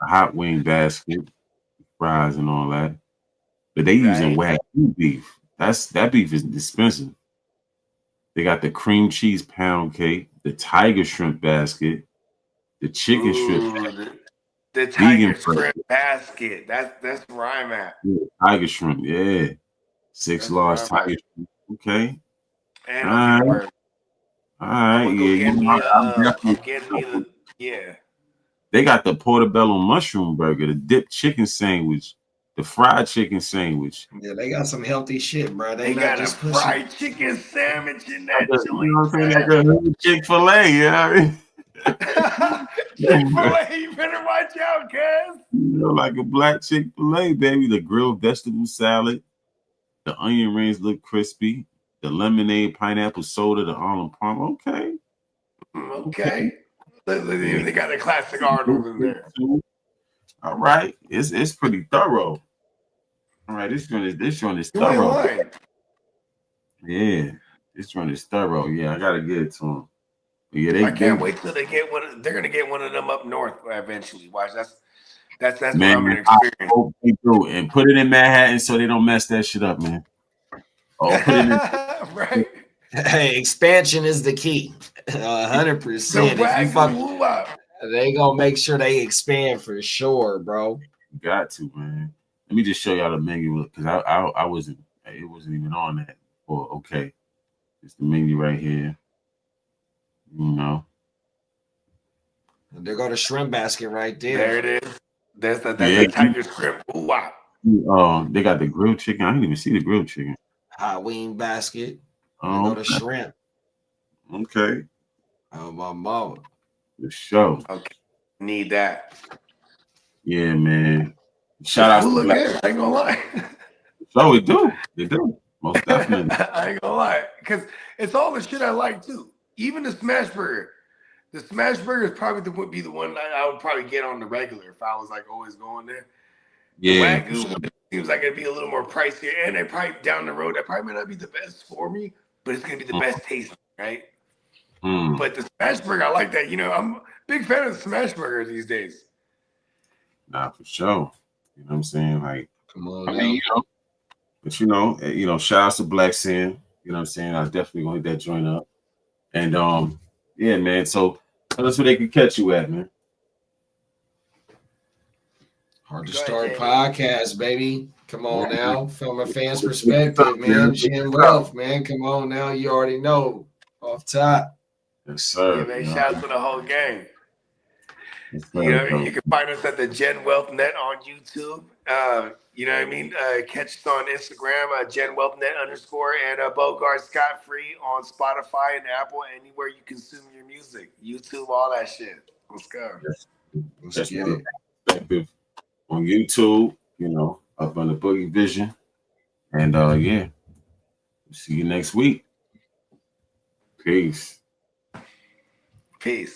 hot wing basket, fries and all that. But they using Wagyu beef. That beef is expensive. They got the cream cheese pound cake, the tiger shrimp basket, the chicken shrimp. The tiger shrimp basket. That's where I'm at. Yeah, tiger shrimp, yeah. 6 large tiger shrimp. Okay. And all right. I'm getting me the They got the portobello mushroom burger, the dipped chicken sandwich, the fried chicken sandwich. Yeah, they got some healthy shit, bro. They got a fried chicken sandwich in that joint. You know what I'm saying? Like a Chick-fil-A, you know what I mean? Chick-fil-A, you better watch out, cuz. Like a black Chick-fil-A, baby. The grilled vegetable salad, the onion rings look crispy, the lemonade pineapple soda, the Arnold Palmer. Okay. They got a classic Arnold in there. All right, it's pretty thorough. All right, this joint is thorough. Yeah, this joint is thorough. Yeah, I gotta get it to them. Yeah, I can't wait till they get one. They're gonna get one of them up north eventually. Watch, that's man, what I'm gonna experience. I hope they do, and put it in Manhattan so they don't mess that shit up, man. Oh, put it in right. Hey, expansion is the key. 100%. They gonna make sure they expand for sure, bro. Got to, man. Let me just show y'all the menu because I wasn't. It wasn't even on that. Okay, it's the menu right here. There go the shrimp basket right there. There it is. That's the tiger shrimp. Ooh, wow. They got the grilled chicken. I didn't even see the grilled chicken. Hot wing basket. There go the shrimp. Okay. Oh, my mama. The show. Okay. Need that. Yeah, man. Shout out to Black. I ain't gonna lie. So we do. They do. Most definitely. I ain't gonna lie. Because it's all the shit I like too. Even the smash burger. The smash burger is probably would be the one I would probably get on the regular if I was like always going there. Yeah. The Wagyu seems like it'd be a little more pricier, and they probably down the road that probably may not be the best for me, but it's gonna be the best taste, right? But the smash burger, I like that. I'm a big fan of the smash burger these days. Nah, for sure. You know what I'm saying? Like, come on, but shout out to Black Sin. You know what I'm saying? I was definitely gonna hit that joint up. And yeah, man. So tell us where they can catch you at, man. Hard to start podcast, baby. Come on now. From a fan's perspective, man. Gen Wealth, man. Come on now. You already know. Off top. Yes, sir. Yeah, man. Shout out to the whole gang. You can find us at the Gen Wealth Net on YouTube. You know what I mean? Catch us on Instagram, Gen Wealth Net _ and Bogart Scott Free on Spotify and Apple, anywhere you consume your music, YouTube, all that shit. Let's go. Let's get it. On YouTube, up on the Boogie Vision. And yeah. See you next week. Peace. Peace.